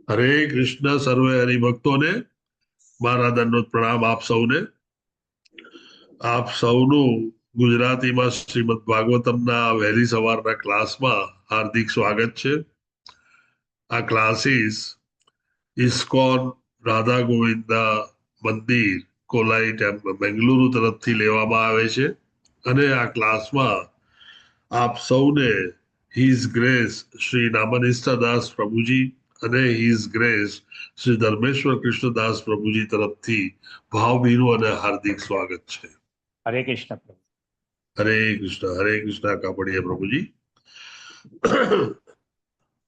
હરે કૃષ્ણ સર્વે હરિભક્તોને મારા દંડવત પ્રણામ આપ સૌને. આપ સૌનું ગુજરાતીમાં શ્રીમદ ભાગવતમના વહેલી સવારના ક્લાસમાં હાર્દિક સ્વાગત છે. આ ક્લાસીસ ઇસ્કોન રાધા ગોવિંદા મંદિર કોલાઈ ટેમ્પલ બેંગલુરુ તરફથી લેવામાં આવે છે અને આ ક્લાસમાં આપ સૌને હિઝ ગ્રેસ શ્રી નામનિષ્ઠાદાસ પ્રભુજી અને હિઝ ગ્રેસ શ્રી ધર્મેશ્વર કૃષ્ણદાસ પ્રભુજી તરફથી ભાવભીનું અને હાર્દિક સ્વાગત છે. હરે કૃષ્ણ પ્રભુ. હરે કૃષ્ણ કાપડીએ પ્રભુજી.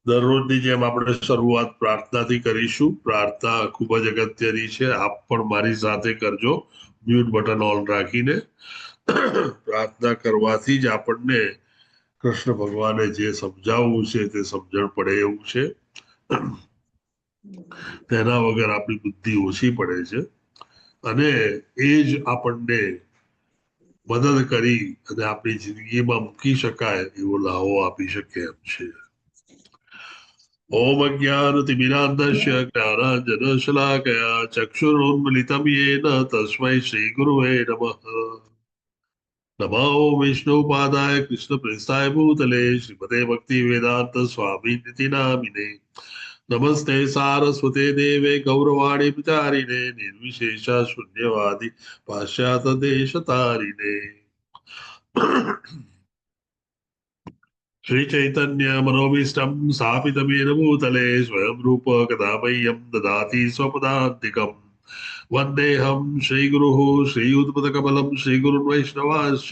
દરરોજની જેમ આપણે શરૂઆત પ્રાર્થનાથી કરીશું. પ્રાર્થના ખૂબ જ અગત્યની છે. આપ પણ મારી સાથે કરજો મ્યુટ બટન ઓન રાખીને. પ્રાર્થના કરવાથી જ આપણને કૃષ્ણ ભગવાને જે સમજાવવું છે તે સમજણ પડે એવું છે. તેના વગર આપણી બુદ્ધિ ઓછી પડે છે અને એ જ આપણને મદદ કરી અને આપણી જિંદગીમાં મૂકી શકાય એવો લાવો આપી શકે એમ છે. ઓમ અજ્ઞાનતિમિરાન્ધસ્ય જ્ઞાનાંજનશલાકયા ચક્ષુરુન્મિલિતં યેન તસ્મૈ શ્રી ગુરુવે નમઃ. નમો વિષ્ણુપાદાય કૃષ્ણ પ્રેષ્ઠાય ભૂતલે શ્રીમતે ભક્તિ વેદાંત સ્વામી નિતિ નામિને નમસ્તે સારસ્વતે દેવે ગૌરવાણી વિચારીને નિર્વિશેષ શૂન્યવાદી પાશ્ચાત દેશ તારીને. શ્રી ચૈતન્ય મનોભીષ્ટમ સ્થાપિતમેન ભૂતલે સ્વયં રૂપ કદા મह्यं દદાતિ સ્વપદાન્તિકમ. વંદેહમ શ્રી ગુરુ શ્રીયુતપદ કમલમ શ્રી ગુરુ વૈષ્ણવાશ્ચ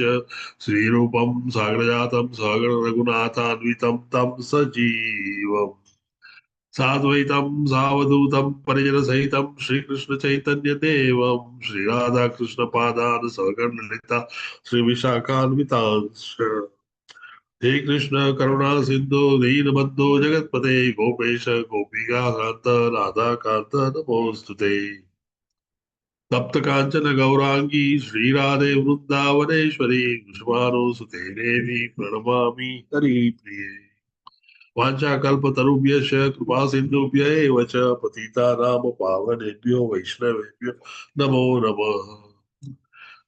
શ્રી રૂપમ સાગ્રજાતમ સાગર રઘુનાથાન્વિતમ તમ સજીવમ સાદ્વૈતમ સાવધૂતમ પરિજન સહિતમ શ્રી કૃષ્ણ ચૈતન્ય દેવમ શ્રી રાધા કૃષ્ણ પાદાન સગણ લલિતા શ્રી વિશાખાન્વિતાંશ. હે કૃષ્ણ કરુણા સિંધુ દીનબંધુ જગતપતે ગોપેશ ગોપિકા કાંત રાધા કાંત નમોસ્તુતે. તપ્ત કાંચન ગૌરાંગી શ્રી રાધે વૃંદાવનેશ્વરી કૃષ્ણાનુસુતે દેવી પ્રણમામિ હરિપ્રિયે. વાંચા કલ્પતરુભ્યશ્ચ કૃપા સિંધુભ્ય એવ ચ પતિતાનામ પાવનેભ્યો વૈષ્ણવેભ્યો નમો નમઃ.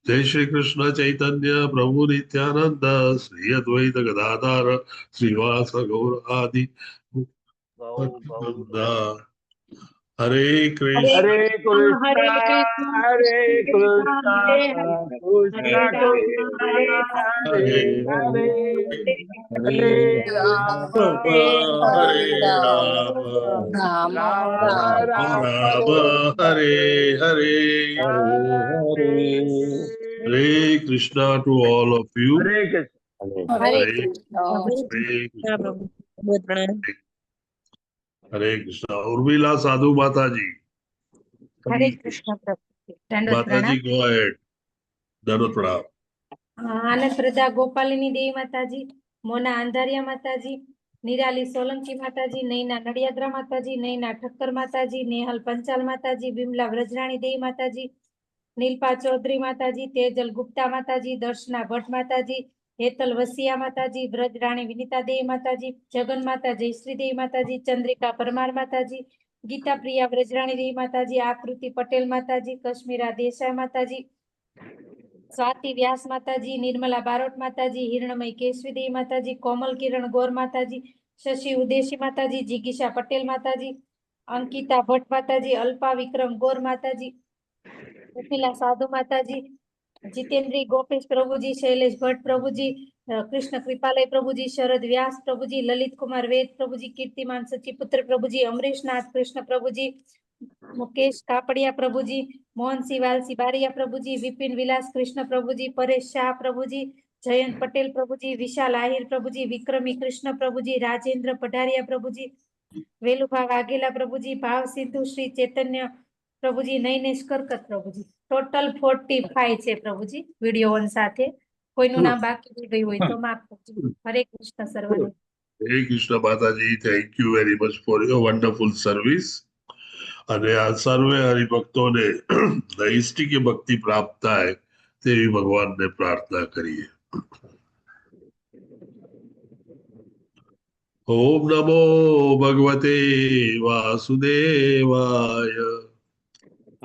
જય શ્રી કૃષ્ણ ચૈતન્ય પ્રભુ નિત્યાનંદ શ્રી અદ્વૈત ગદાધર શ્રીવાસ ગૌર આદિ હરે કૃષ્ણ હરે કૃષ્ણ હરે કૃષ્ણ કૃષ્ણ કૃષ્ણ હરે હરે હરે રામ હરે રામ રામ રામ રામ હરે હરે. હરે Krishna to all of you. Hare Krishna Hare Hare Krishna. Hare Krishna. Urmila Sadhu Mataji. હરે કૃષ્ણ પ્રભુ. દંડવત Mataji, પ્રણામ. go ahead. Dandavat pranam. આનંદ પ્રજા ગોપાલિની દેવી માતાજી, મોના અંધારિયા માતાજી, નિરાલી સોલંકી માતાજી, નૈના નડિયાદરા માતાજી, નૈના ઠક્કર માતાજી, નેહલ પંચાલ માતાજી, બિમલા વ્રજરાણી દેવી માતાજી, નીલપા ચૌધરી માતાજી, તેજલ ગુપ્તા માતાજી, દર્શના ભટ્ટ માતાજી, હેતલ વસિયા માતાજી, વ્રજરાણી વિનિતા દેવી માતાજી, જગન માતા જયશ્રી દેવી માતાજી, ચંદ્રિકા પરમાર માતાજી, ગીતા પ્રિયા વ્રજરાણી દેવી માતાજી, આકૃતિ પટેલ માતાજી, કશ્મીરા દેસાઈ માતાજી, સ્વાતિ વ્યાસ માતાજી, નિર્મલા બારોટ માતાજી, હિરણમય કેશવી દેવી માતાજી, કોમલ કિરણ ગોર માતાજી, શશી ઉદેશી માતાજી, જીગીશા પટેલ માતાજી, અંકિતા ભટ્ટ માતાજી, અલ્પા વિક્રમ ગોર માતાજી, ઉર્મિલા સાધુ માતાજી, જીતેન્દ્રી ગોપેશ પ્રભુજી, શૈલેષ ભટ્ટ પ્રભુજી, કૃષ્ણ કૃપાલય પ્રભુજી, શરદ વ્યાસ પ્રભુજી, લલિત કુમાર વેદ પ્રભુજી, કીર્તિમાન સચીપુત્ર પ્રભુજી, અમરીશનાથ કૃષ્ણ પ્રભુજી, મુકેશ કાપડિયા પ્રભુજી, મોહનસિંહ વાલસી બારિયા પ્રભુજી, વિપિન વિલાસ કૃષ્ણ પ્રભુજી, પરેશ શાહ પ્રભુજી, જયંત પટેલ પ્રભુજી, વિશાલ આહિર પ્રભુજી, વિક્રમી કૃષ્ણ પ્રભુજી, રાજેન્દ્ર પઢારિયા પ્રભુજી, વેલુભા વાઘેલા પ્રભુજી, ભાવ સિંધુ શ્રી ચૈતન્ય પ્રભુજી, નૈનેશ કરકત પ્રભુજી. ટોટલ 45 છે પ્રભુજી વિડીયો ઓન સાથે. કોઈનું નામ બાકી રહી ગયું હોય તો માફ કરજો. હરે કૃષ્ણ સર્વને. Hare Krishna Mataji. Thank you very much for your wonderful service. અને આ સર્વે હરિભક્તોને નૈષ્ટિક ભક્તિ પ્રાપ્ત થાય તેવી ભગવાનને પ્રાર્થના કરીએ. ओम नमो भगवते वासुदेवाय।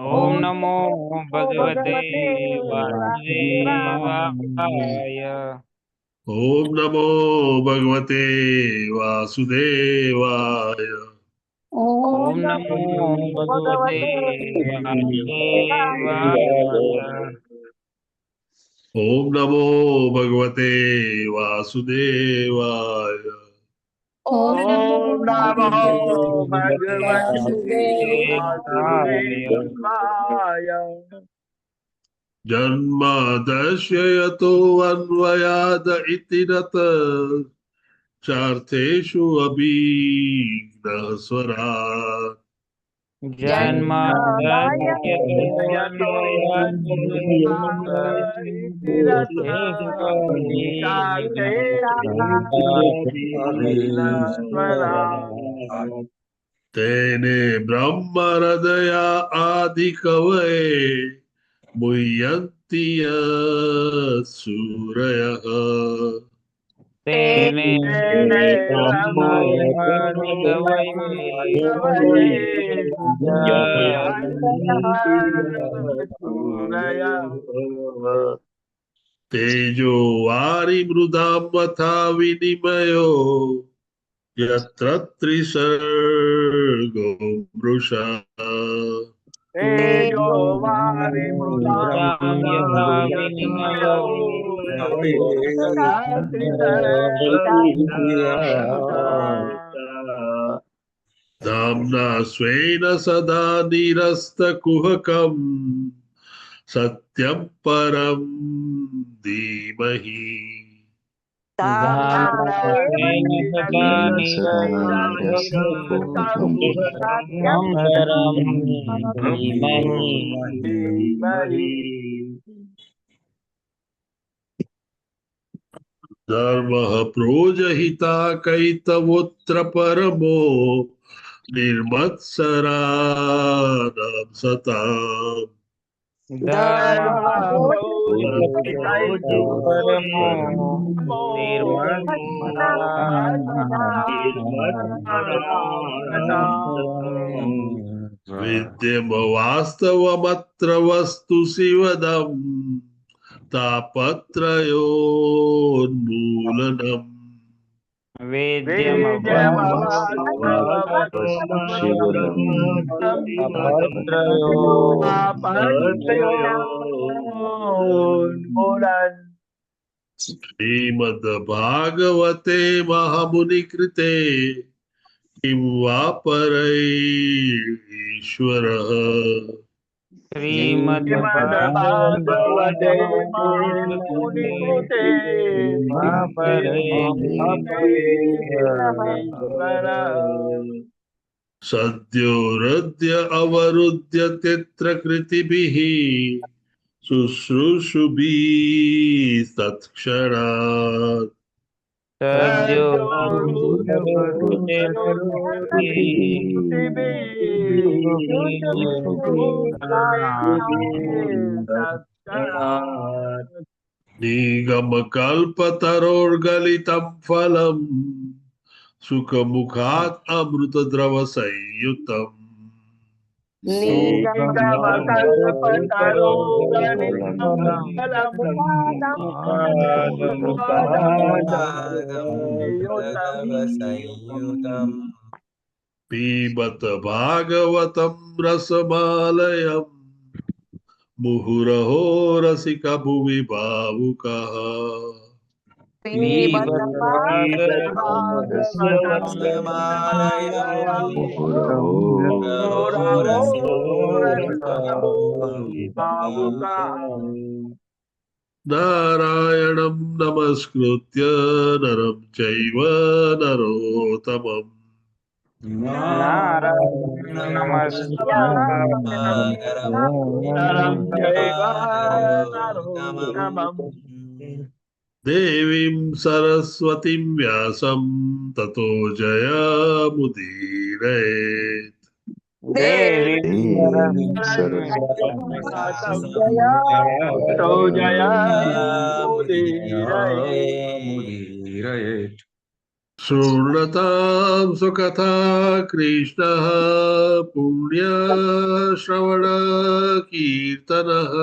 ओम नमो भगवते वासुदेवाय। ओम नमो भगवते वासुदेवाय। ओम नमो भगवते वासुदेवाय। ओम नमो भगवते वासुदेवाय। ओम नमो ओम नमो भगवते भगवते वासुदेवाय। वासुदेवाय। जन्मादस्य यतो अन्वयाद इति रत चार्थेषु अभिघ्नः स्वरात्। जन्मादस्य तेने ब्रह्म हृदया आदि कवये मुह्यन्ति सूरयः। तेने तेजो वारि मृदां तथा विनिमयो यत्र त्रिसर्गो मृषा। तेजो वारि मृदां यथा विनिमयो यथा त्रिसर्गो। धाम्ना स्वेन सदा निरस्तकुहकम् सत्यं परं धीमहि। धाम्नास्तेन सदा निरस्तकुहकं परं धीमहि। धर्मः प्रोजहिता कैतवोऽत्र परमो निर्मत्सराणां सताम्। परमो निर्मत्सराणां। विद्यमवास्तवमत्र वस्तु शिवदम् तापत्रयोन्मूलनम्। श्रीमद्भागवते महामुनिकृते किं वा परैश्वरः। श्रीमद्भागवते मुनिकृते सद्यो हृद्य अवरुद्य तत्र कृतिभिः शुश्रूषुभिः तत्क्षणात्। सद्यो निगमकल्पतरोर्गलितं फलम् सुखमुखात् अमृतद्रवसंयुतम्। पिबत भागवतं रसमालयम् मुहुरहो रसिका भुवि भावुकाः। नारायणं नमस्कृत्य नरं चैव नरोत्तमम्। देवीं सरस्वतीं व्यासं ततो जयमुदीरयेत्। मुदीरयेत्। शृण्वतां सुकथा कृष्णः पुण्यश्रवण कीर्तनः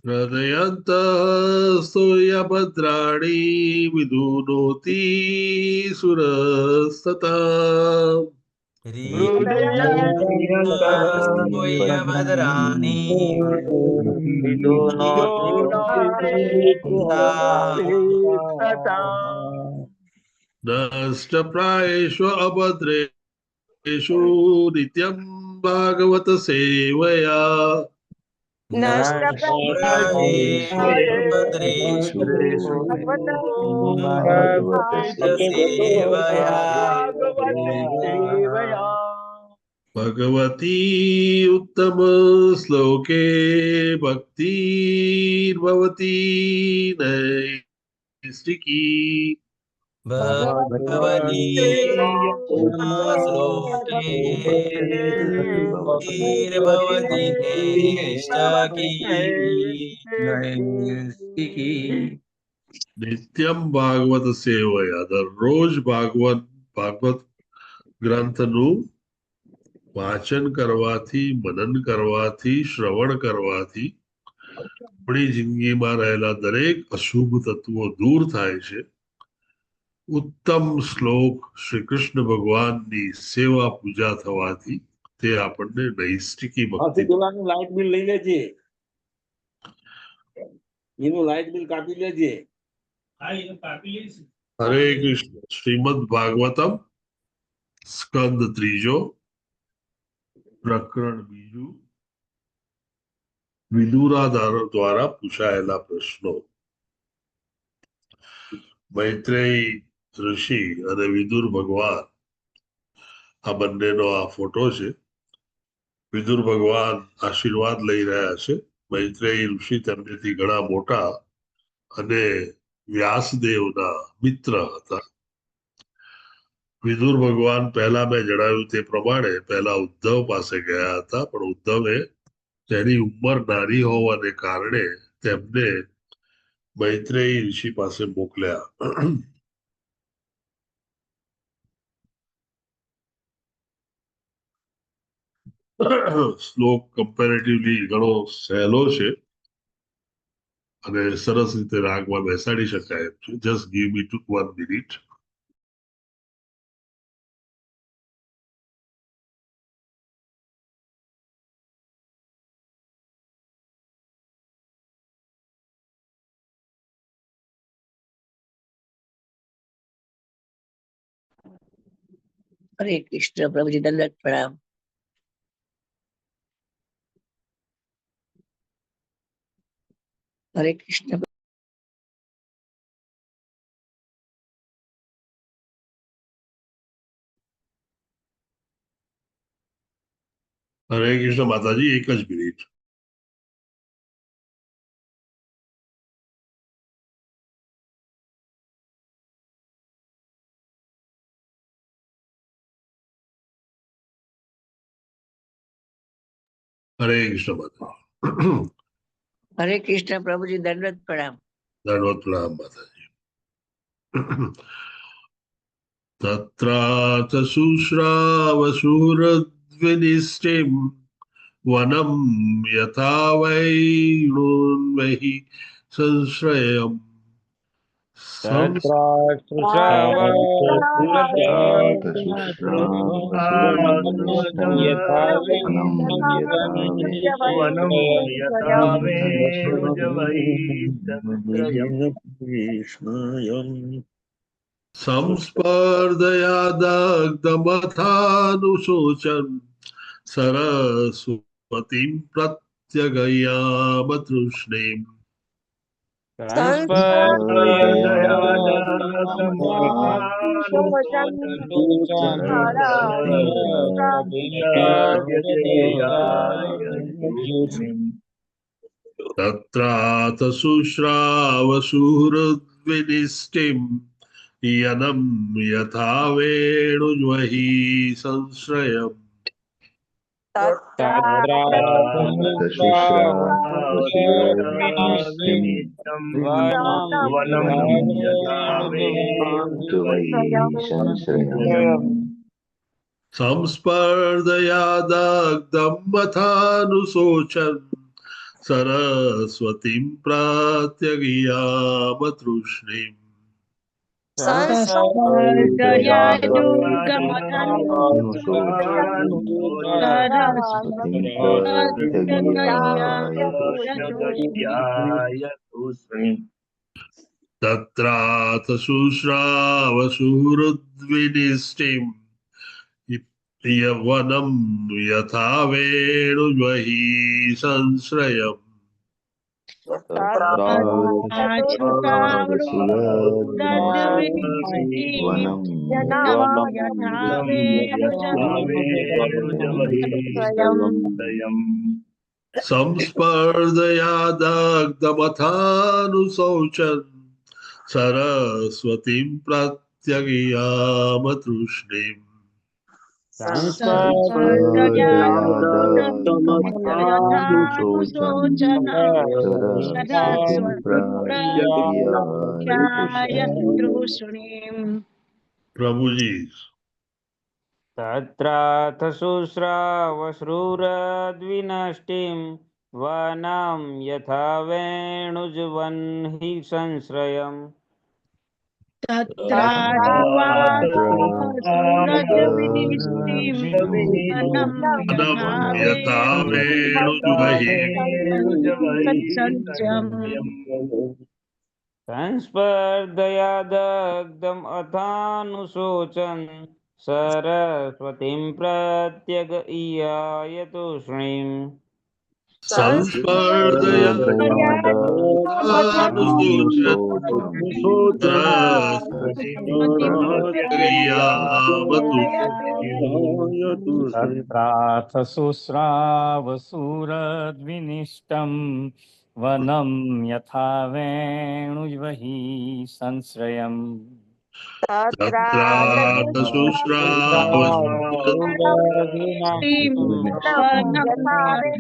हृदयन्तः स्तूयभद्राणि विदुनोति सुरस्तथा भद्राणि नष्टप्रायेषु अभद्रेषु नित्यं भागवत सेवया भगवती उत्तम श्लोके भक्तिर्भवती नैष्टिकी भगवती श्लोके नैष्ठिकी नित्यम भागवत सेवया दररोज ભાગવત ગ્રંથનું વાચન કરવાથી મનન કરવાથી શ્રવણ કરવાથી આપણી જિંદગીમાં રહેલા દરેક અશુભ તત્વો દૂર થાય છે ઉત્તમ શ્લોક શ્રી કૃષ્ણ ભગવાનની સેવા પૂજા થવાથી તે આપણને નૈષ્ટિકી ભક્તિ લાઇટ બિલ લઈ લેજે એનું લાઇટ બિલ કાપી લેજે હરે કૃષ્ણ શ્રીમદ ભાગવતમ સ્કંદ ત્રીજો પ્રકરણ બીજું વિદુરા દ્વારા પૂછાયેલા પ્રશ્નો મૈત્રેયી ઋષિ અને વિદુર ભગવાન આ બંનેનો આ ફોટો છે વિદુર ભગવાન આશીર્વાદ લઈ રહ્યા છે મૈત્રેયી ઋષિ તેમનેથી ઘણા મોટા અને વ્યાસદેવના મિત્ર હતા વિદુર ભગવાન પહેલા મેં જણાવ્યું તે પ્રમાણે પહેલા ઉદ્ધવ પાસે ગયા હતા પણ ઉદ્ધવે તેની ઉંમર નાની હોવાને કારણે તેમને મૈત્રેયી ઋષિ પાસે મોકલ્યા શ્લોક કમ્પેરેટિવલી ઘણો સહેલો છે અને સરસ રીતે રાગમાં બેસાડી શકાય એમ છે just give me two 1 minute Hare Krishna प्रभु जी दंडवत प्रणाम। हरे कृष्ण હરે કૃષ્ણ માતાજી એક જ મિનિટ હરે કૃષ્ણ માતાજી हरे कृष्ण प्रभु जी दंडवत प्रणाम। दंडवत प्रणाम माताजी तत्राथ शुश्रावशूरद्विनिष्टिम् वनं यथा वैणोन्वहि संश्रयम् संस्पर्धया दग्धमथानुशोचन् सरस्वतीं प्रत्यगयामतृष्णीम् तत्राथ शुश्रावशुहृद्विनिष्टिम् यनं यथा वेणुज्वहि संश्रयम् तत्रातशुश्रावसुरद्विनिष्टिं वनं वनं यथा त्वयि संश्रयम् संस्पर्धया दग्धं मथानुशोचन् सरस्वतीं प्रात्यगियामतृष्णीम् संस्पर्धया अनुशोचन् सरस्वतीं प्रात्यगियाय तुष्णीम् तत्राथ शुश्रावसुहृद्विनिष्टिम् यवनं यथा वेणुज्वहि संश्रयम् वनं संस्पर्धया दग्धमथानुशोचन् सरस्वतीं प्रत्यगियामतृष्णीम् संस्पर्धयादग्धमथानुशोचन् सरस्वतीं प्रात्यगियाय तुष्णीम् प्रभु जी तत्राथ शुश्रावश्रुरद्विनष्टिं वनं यथा वेणुज्वह्नि संश्रयम् वनं यथा वेणुज्वहि संस्पर्धया दग्धम् अथानुशोचन् सरस्वतीं प्रत्यगीयाय तूष्णीम् संस्पर्धया दग्धमथानुशोचन् सरस्वतीं प्रत्यगियामतृष्णीम् तत्राथ शुश्रावसुरद्विनिष्टं वनं यथा वेणुज्वहि संश्रयम् तत्राथ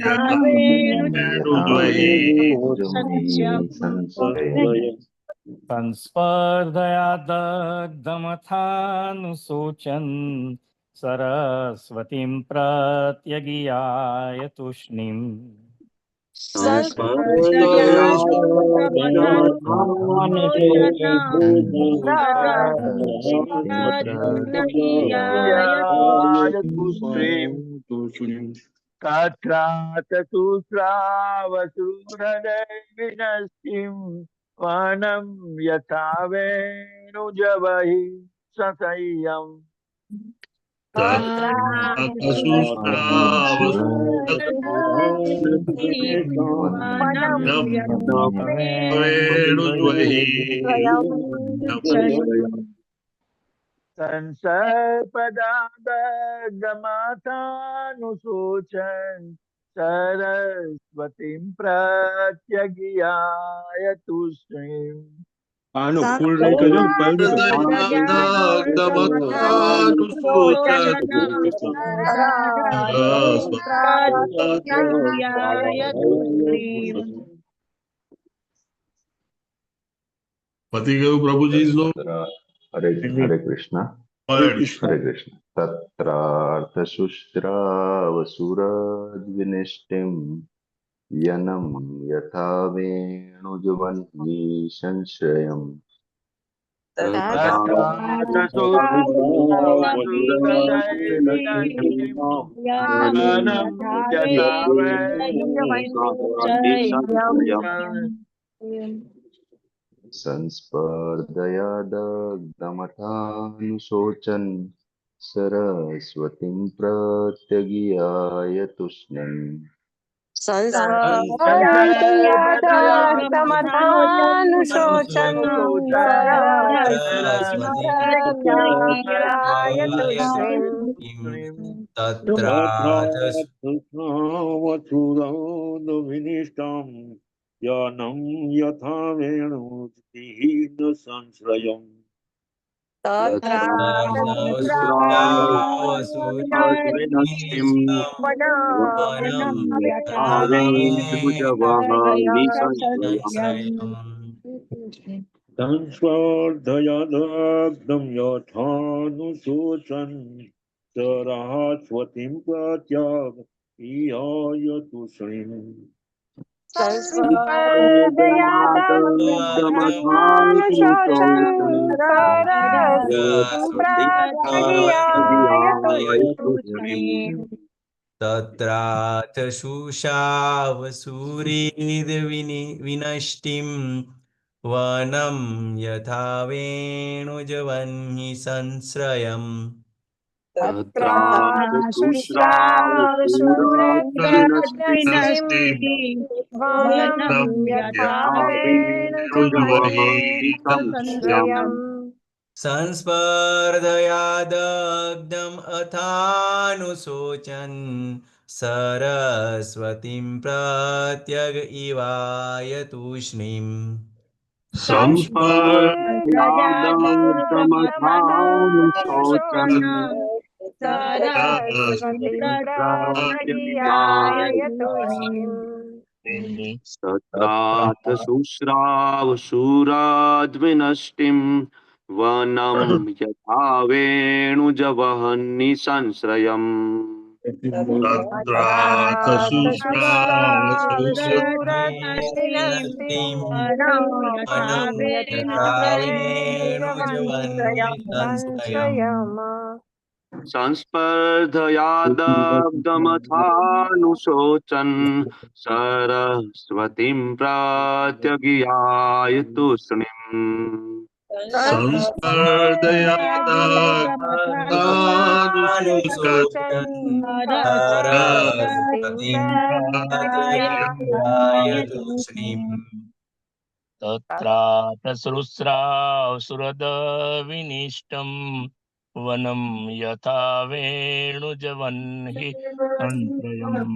यथा वेणुज्वहि संस्पर्धया दग्धमथानुशोचन् सरस्वतीं प्रत्यगियाय तूष्णीम् तत्रातशुश्रावसुरदैर्विनष्टिं वनं यथा वेणुजवहि संशय्यम् वेणुज्वहि संसर्पदादगमाथानुशोचन् सरस्वतीं प्रत्यगियाय तुष्णीम् આનો ફૂલ નહીં કરજો ને પહેલું પતિ ગયું પ્રભુજી નું हरे कृष्ण हरे कृष्ण तत्रार्थशुश्रावसुरद्विनिष्टिं यनं यथा वेणुज्वह्नि संश्रयम् संस्पर्धया दग्धमथानुशोचन् सरस्वतीं प्रत्यगियाय तुष्णीम् तत्रातशुश्रावसुरद्विनिष्टं यानं यथा वेणुज्वहि संश्रयम् સહસ્રાવસુરાવસુરદ્વિનષ્ટિમ વનમ યથાવેનુજવહમિ સંશ્રયમ સંસ્પર્ધયદગ્ધમ યથાનુશોચન સરસ્વતીમ પ્રત્યગ ઈહાયતુ શ્રીમ તત્રાથ શુષાવસુરીદ્વિનષ્ટિમ વનમ યથા વેણુજવન્હિ સંશ્રયમ સંસ્પર્ધયા દગ્ધમ અથાનુશોચન સરસ્વતીમ પ્રત્યગ ઇવાય તૂષ્ણીમ સંસ્પર્ધયાદગ્ધમથાનુશોચન તત્રાથ શુશ્રાવસુરાદ્વિનષ્ટિમ વનમ યથા વેણુજવહન્નિ સંશ્રયમ તત્રાથ વિનષ્ટિમ વનમ યથા વેણુજવન્હિ સંશ્રયમ સંસ્પર્ધયાદગ્ધમથાનુશોચન સરસ્વતીમ પ્રત્યગિયાય તૂષ્ણીમ સંસ્પર્ધયાદગ્ધમથાનુશોચન સરસ્વતીમ પ્રત્યગિયાય તૂષ્ણીમ તત્રાથ સહસ્રાવસુરદ્વિનષ્ટિમ વનમ યથા વેણુજવન્હિ સંશ્રયમ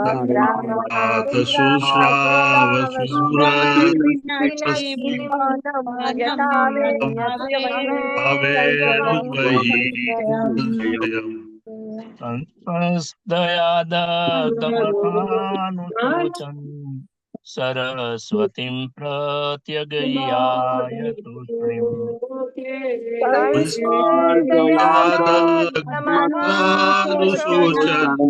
તત્રાથ શુશ્રાવસુરદ્વિનષ્ટિમ વેણુજવહિ સંશ્રયમ સંસ્પર્ધયાદગ્ધમથાનુશોચન સરસ્વતીમ પ્રત્યગયાય તૂષ્ણીમ સંસ્પર્ધયાદગ્ધમથાનુશોચન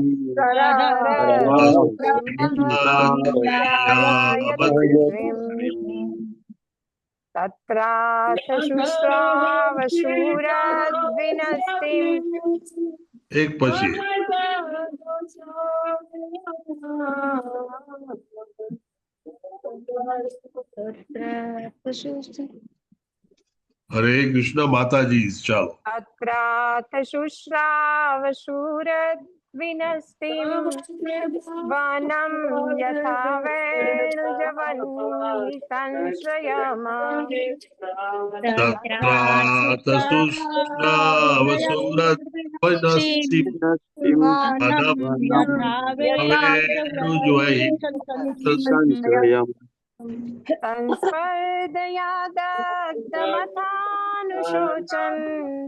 તત્રાથ શુશ્રાવસુરદ્વિનષ્ટિમ એક પછી હરે કૃષ્ણ માતાજી ચાલો તત્રાથ શુશ્રાવસુરદ્વિનષ્ટિમ વનમ યથા વેણુજવન્હિ સંશ્રયમ તત્રાથ શુશ્રાવસુરદ્વિનષ્ટિમ વનમ વેણુજવહિ સંશ્રયમ સંસ્પર્ધયાદગ્ધમથાનુશોચન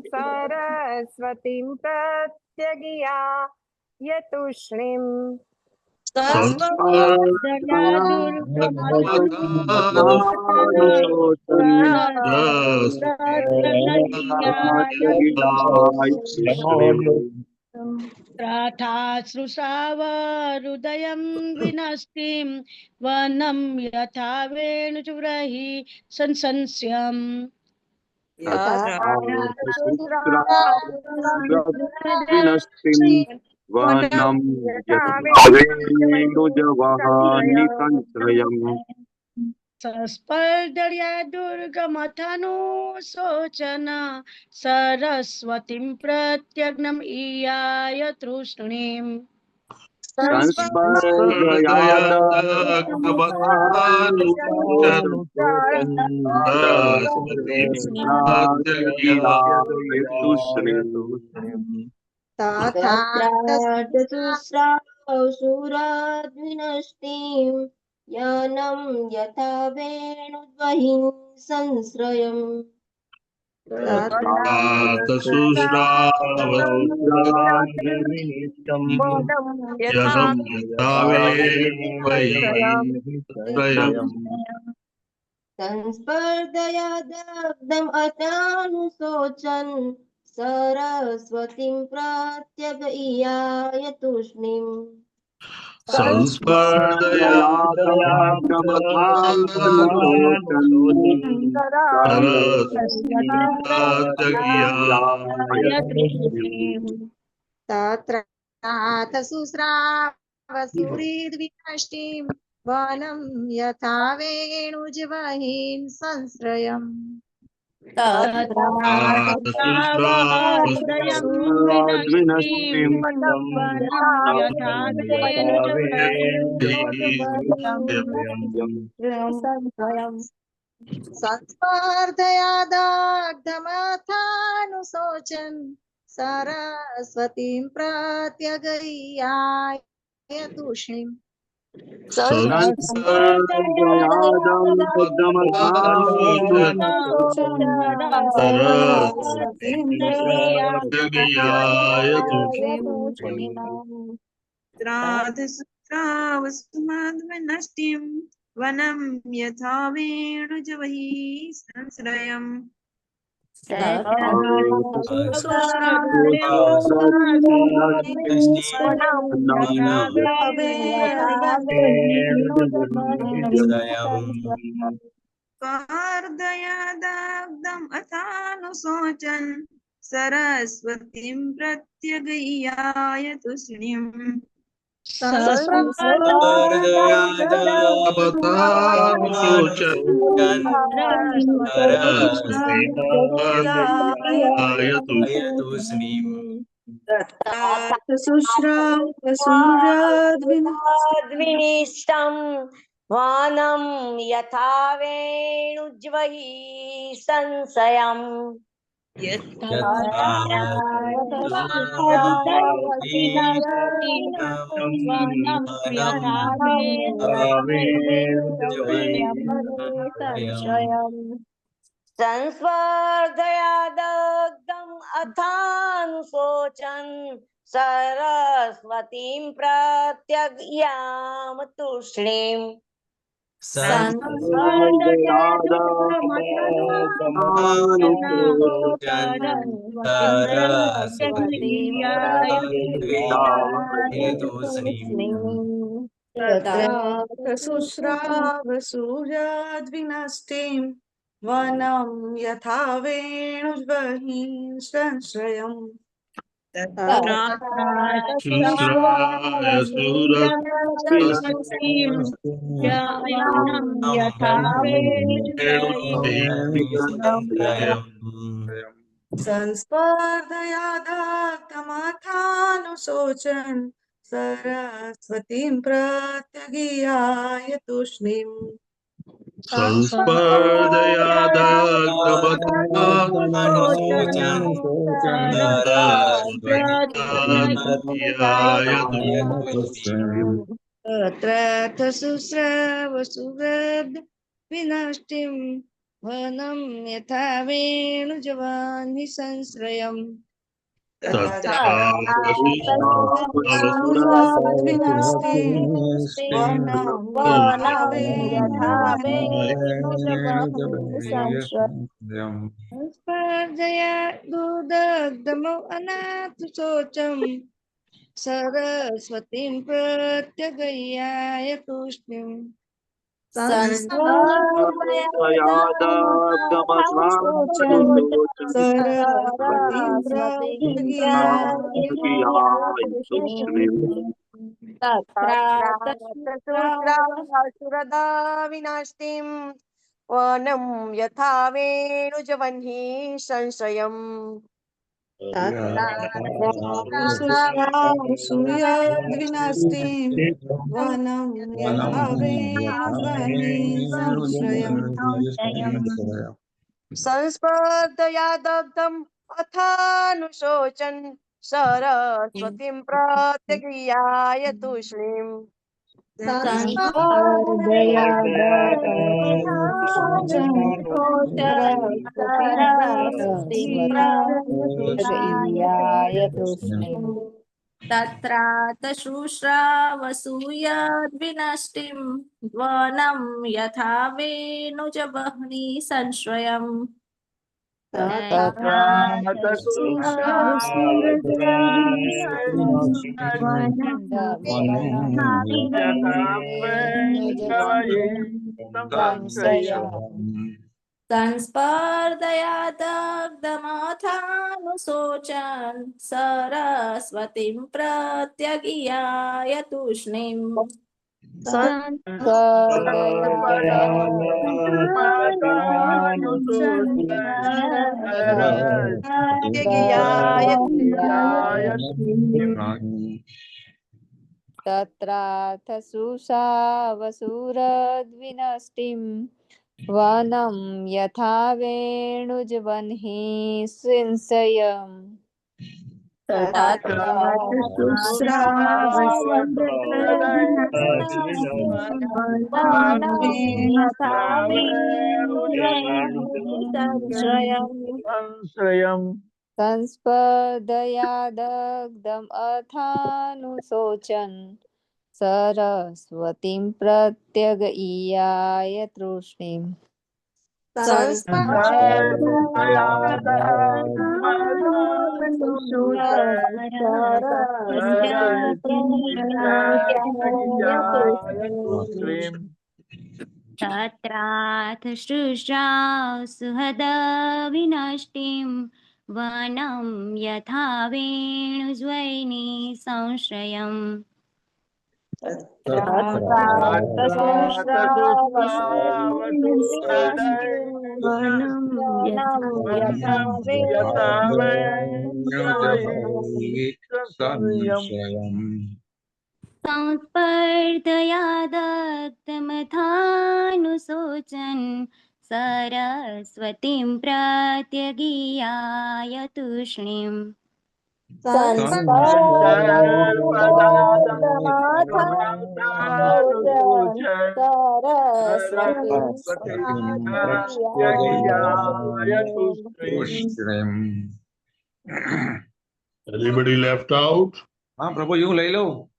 સરસ્વતીમ પ્રત્યગિયાય તૂષ્ણીમ त्राथाश्रुषावहृदयं विनष्टिं वनं यथा वेणुजुव्रहि संसंस्यम् वनं यथा वेणुजवहन्नि संश्रयम् स्पर्धया दुर्गमथानुशोचन सरस्वतीं प्रत्यग्नम् ईयाय तृष्णीम् शुश्रावसुरद्विनष्टिं यनं यथा वेणुद्वहिं संश्रयम् तत्राथ शुश्रावसुरद्विनिष्टम् यथा यनं यथा वेणु वै त्रयम् संस्पर्धया दग्धम् अचानुशोचन् सरस्वतीं प्रत्यगीयाय तूष्णीम् संस्पर्धया सरस्वतीं प्रत्यगीयाय तत्राथ शुश्रावसुरीद्विनष्टिं वनं यथा वेणुज्वहिं संश्रयम् शुश्रावसुरद्विनष्टिम् संस्पर्धया दग्धमथानुशोचन् सरस्वतीं प्रत्यगीयाय तूष्णीम् त्राधसुत्रावसुमद्विनष्टिं वनं यथा वेणुजवहि संश्रयम् कार्दया दग्धम् अथानुशोचन् सरस्वतीं प्रत्यगीयाय तूष्णीम् शुश्रावसुरद्विनिष्टं वानं यथा वेणुज्वहि संशयम् संस्पर्धया दग्धम् अथानुशोचन् सरस्वतीं प्रत्यगीयाम तूष्णीम् शुश्रावसुरद्विनष्टिं वनं यथा वेणुज्वहि संश्रयम् संस्पर्धया दग्धमथानुशोचन् सरस्वतीं प्रत्यगीयाय तूष्णीम् संस्पर्धया दग्धमथानुशोचन् तत्राथ शुश्रावसुरद्विनष्टिं वनं यथा वेणुजवहि संश्रयम् स्पर्धया दुदग्धमो अनाथशोचम् सरस्वतीं प्रत्यगीयाय तूष्णीम् शुश्रावसुरद्विनष्टिं वनं यथा वेणुजवह्नि संशयम् शुश्रावसुरद्विनष्टिं वनं यथा वेणुज्वहि संश्रयम् संस्पर्धया दग्धम् अथानुशोचन् सरस्वतीं प्रत्यगीयाय तूष्णीम् तत्रात शुश्रावसूयद्विनष्टिं वनं यथा वेणुजबह्नि संश्रयम् संस्पर्धया दग्धमथानुशोचन् सरस्वतीं प्रत्यगियाय तूष्णीम् तत्राथ शुश्रावसुरद्विनष्टिं वनं यथा वेणुजवह्नि संशयम् संस्पर्धया दग्धम् अथानुशोचन् सरस्वतीं प्रत्यगीयाय तूष्णीम् तत्राथ शुश्रावसुहद्विनष्टिं वनं यथा वेणुज्वैनि संश्रयम् संस्पर्धया दग्धमथानुशोचन् सरस्वतीं प्रत्यगीयाय तूष्णीम् Anybody left out? हाँ प्रभु यूं ले लो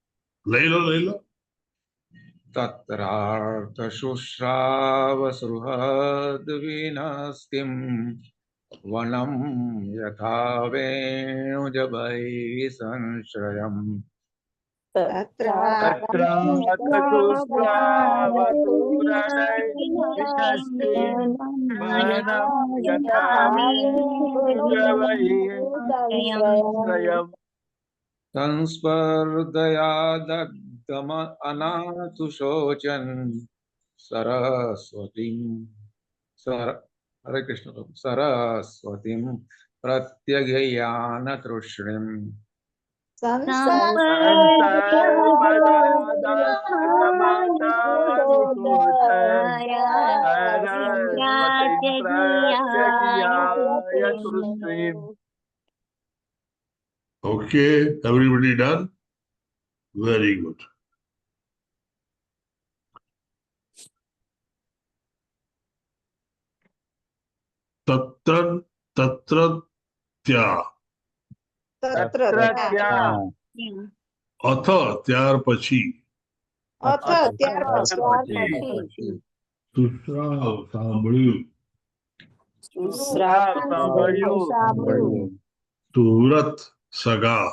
ले लो तत्रार्थ शुश्रावसुहद्विनष्टिं वनं यथा वेणुजवैः संश्रयम् संस्पर्धया दग्धम अनाथुशोचन् सरस्वतीं हरे कृष्ण सरस्वतीं प्रत्यगयान तृष्णीम् Okay, everybody done? Very good. तत्रत्या अथ ત્યાર પછી સુશ્રાવ સાંભળ્યું સુરત સગા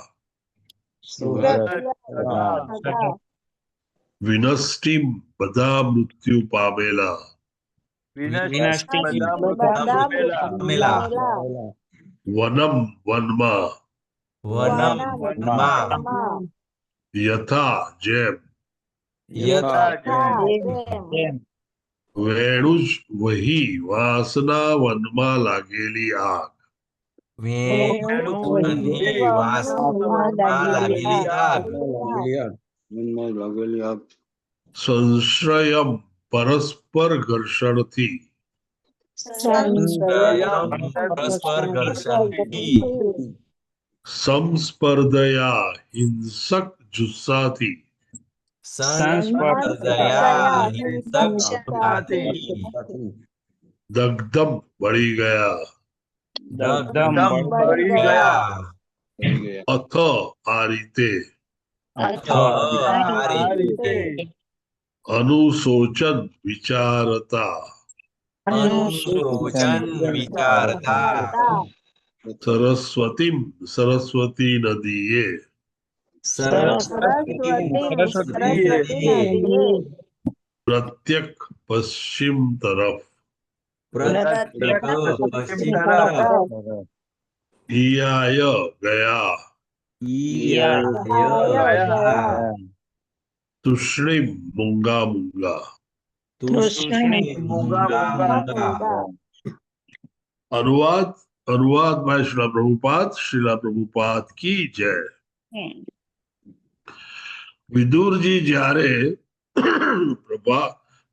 વિનષ્ટિમ બધા મૃત્યુ પામેલા વનમ વનમાં યથા જેમ વેણુજ વહી વાસના વનમાં લાગેલી આગ સંશ્રયમ પરસ્પર ઘર્ષણથી સંસ્પર્ધયા હિંસક જુસ્સાથી સંસ્પર્ધયા હિંસક દગ્ધમ બળી ગયા દગ્ધમ બળી ગયા અથ આ રીતે આ રીતે અનુશોચન વિચારતા અનુશોચન વિચારતા સરસ્વતી નદીએ પ્રત્યક પશ્ચિમ તરફ પશ્ચિમ તરફ ઈયાય ગયા તુષ્ણિમ મૂંગા મૂંગા अनुवाद बाय श्रीला प्रभुपाद की जय। વિદુરજી જ્યારે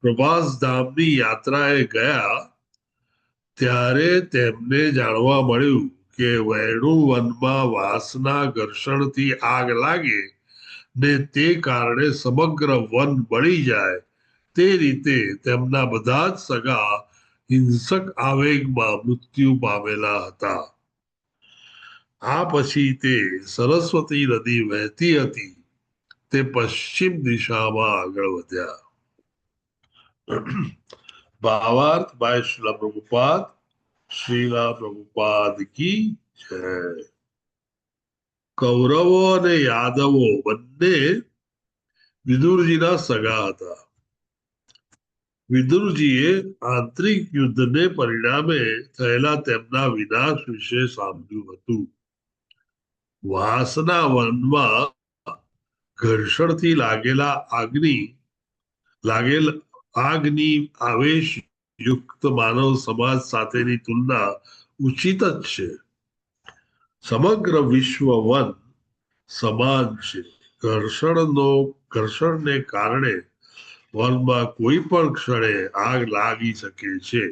પ્રભાસ ધામની યાત્રાએ ગયા ત્યારે તેમને જાણવા મળ્યું કે વૈણુ વનમાં વાસના ઘર્ષણથી આગ લાગે ને તે કારણે સમગ્ર વન બળી જાય તે રીતે તેમના બધા જ સગા હિંસક આવેગમાં મૃત્યુ પામેલા હતા. આ પછી તે સરસ્વતી નદી વહેતી હતી તે પશ્ચિમ દિશામાં આગળ વધ્યા. ભાવાર્થ બાય શ્રીલા પ્રભુપાદ કી જય. કૌરવો અને યાદવો બંને વિદુરજીના સગા હતા. વિદુરજીએ આંતરિક યુદ્ધને પરિણામે થયેલા તેમના વિનાશ વિશે સાંભળ્યું હતું. વાસના વનમાં ઘર્ષણથી આગની આવેશ યુક્ત માનવ સમાજ સાથેની તુલના ઉચિત જ છે. સમગ્ર વિશ્વ વન સમાન છે. ઘર્ષણને કારણે વનમાં કોઈ પણ ક્ષણે આગ લાગી શકે છે.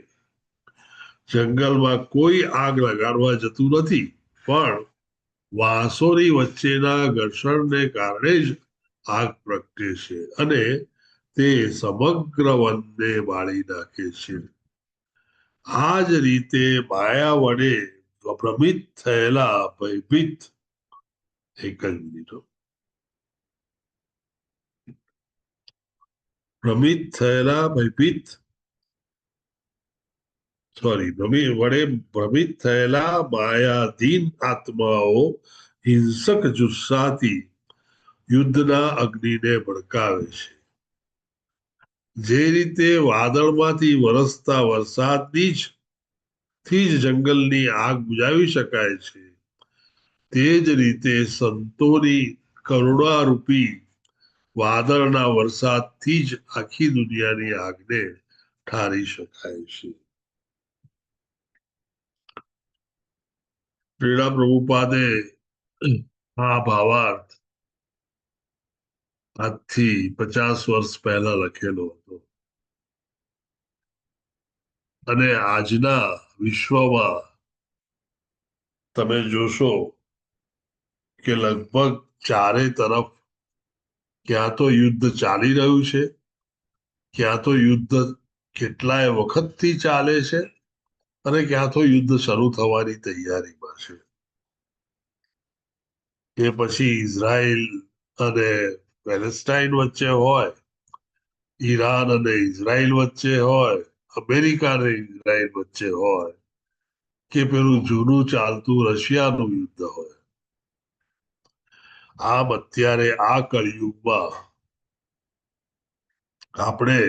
જંગલમાં કોઈ આગ લગાડવા જતું નથી પણ વાંસોની વચ્ચેના ઘર્ષણને કારણે જ આગ પ્રગટે છે અને તે સમગ્ર વનને બાળી નાખે છે. આ જ રીતે માયા વડે ભ્રમિત થયેલા ભયભીત માયાધીન આત્માઓ હિંસક જુસ્સાથી યુદ્ધના અગ્નિને ભડકાવે છે. જે રીતે વાદળમાંથી વરસતા વરસાદથી જ જંગલની આગ બુઝાવી શકાય છે તે જ રીતે સંતોની કરુણારૂપી વાદળના વરસાદથી જ આખી દુનિયાની આગને ઠારી શકાય છે. શ્રીલા પ્રભુપાદે આ ભાવાર્થ આજથી 50 વર્ષ પહેલા લખેલો હતો અને આજના વિશ્વમાં તમે જોશો કે લગભગ ચારે તરફ ક્યાં તો યુદ્ધ ચાલી રહ્યું છે, ક્યાં તો યુદ્ધ કેટલાય વખતથી ચાલે છે અને ક્યાં તો યુદ્ધ શરૂ થવાની તૈયારીમાં છે. એ પછી ઇઝરાયલ અને પેલેસ્ટાઇન વચ્ચે હોય, ઈરાન અને ઇઝરાયલ વચ્ચે હોય, અમેરિકા અને ઇઝરાયલ વચ્ચે હોય કે પેલું જૂનું ચાલતું રશિયાનું યુદ્ધ હોય. આમ અત્યારે આ કળિયુગમાં આપણે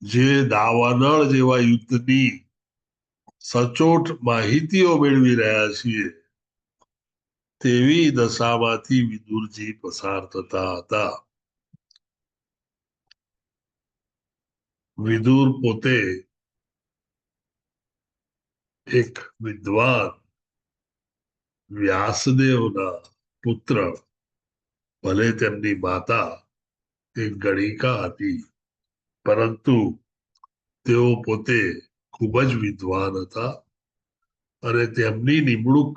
જે દાવાનળ જેવા યુદ્ધની સચોટ માહિતીઓ મેળવી રહ્યા છીએ તેવી દશામાંથી વિદુરજી પસાર થતા હતા. વિદુર પોતે એક વિદ્વાન વ્યાસદેવના પુત્ર, ભલે તેમની માતા એક ગણિકા હતી પરંતુ તેઓ પોતે ખૂબ જ વિદ્વાન હતા અને તેમની નિમણૂક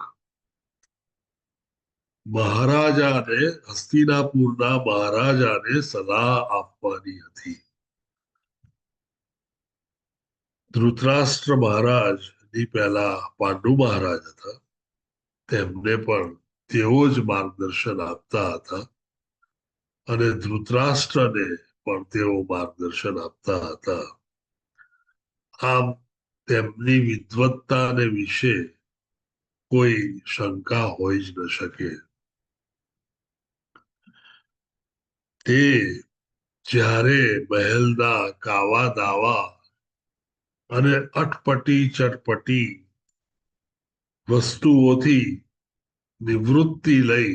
મહારાજાને હસ્તિનાપુરના મહારાજાને સલાહ આપવાની હતી. ધૃતરાષ્ટ્ર મહારાજની પહેલા પાંડુ મહારાજ હતા. તેમને પણ તેઓ જ માર્ગદર્શન આપતા હતા અને ધૃતરાષ્ટ્રને પણ તેઓ માર્ગદર્શન આપતા હતા. આમ તેમની વિદ્વત્તાને વિશે કોઈ શંકા હોઈ જ ન શકે. તે જ્યારે મહેલના કાવા દાવા અને અટપટી ચટપટી વસ્તુઓથી નિવૃત્તિ લઈ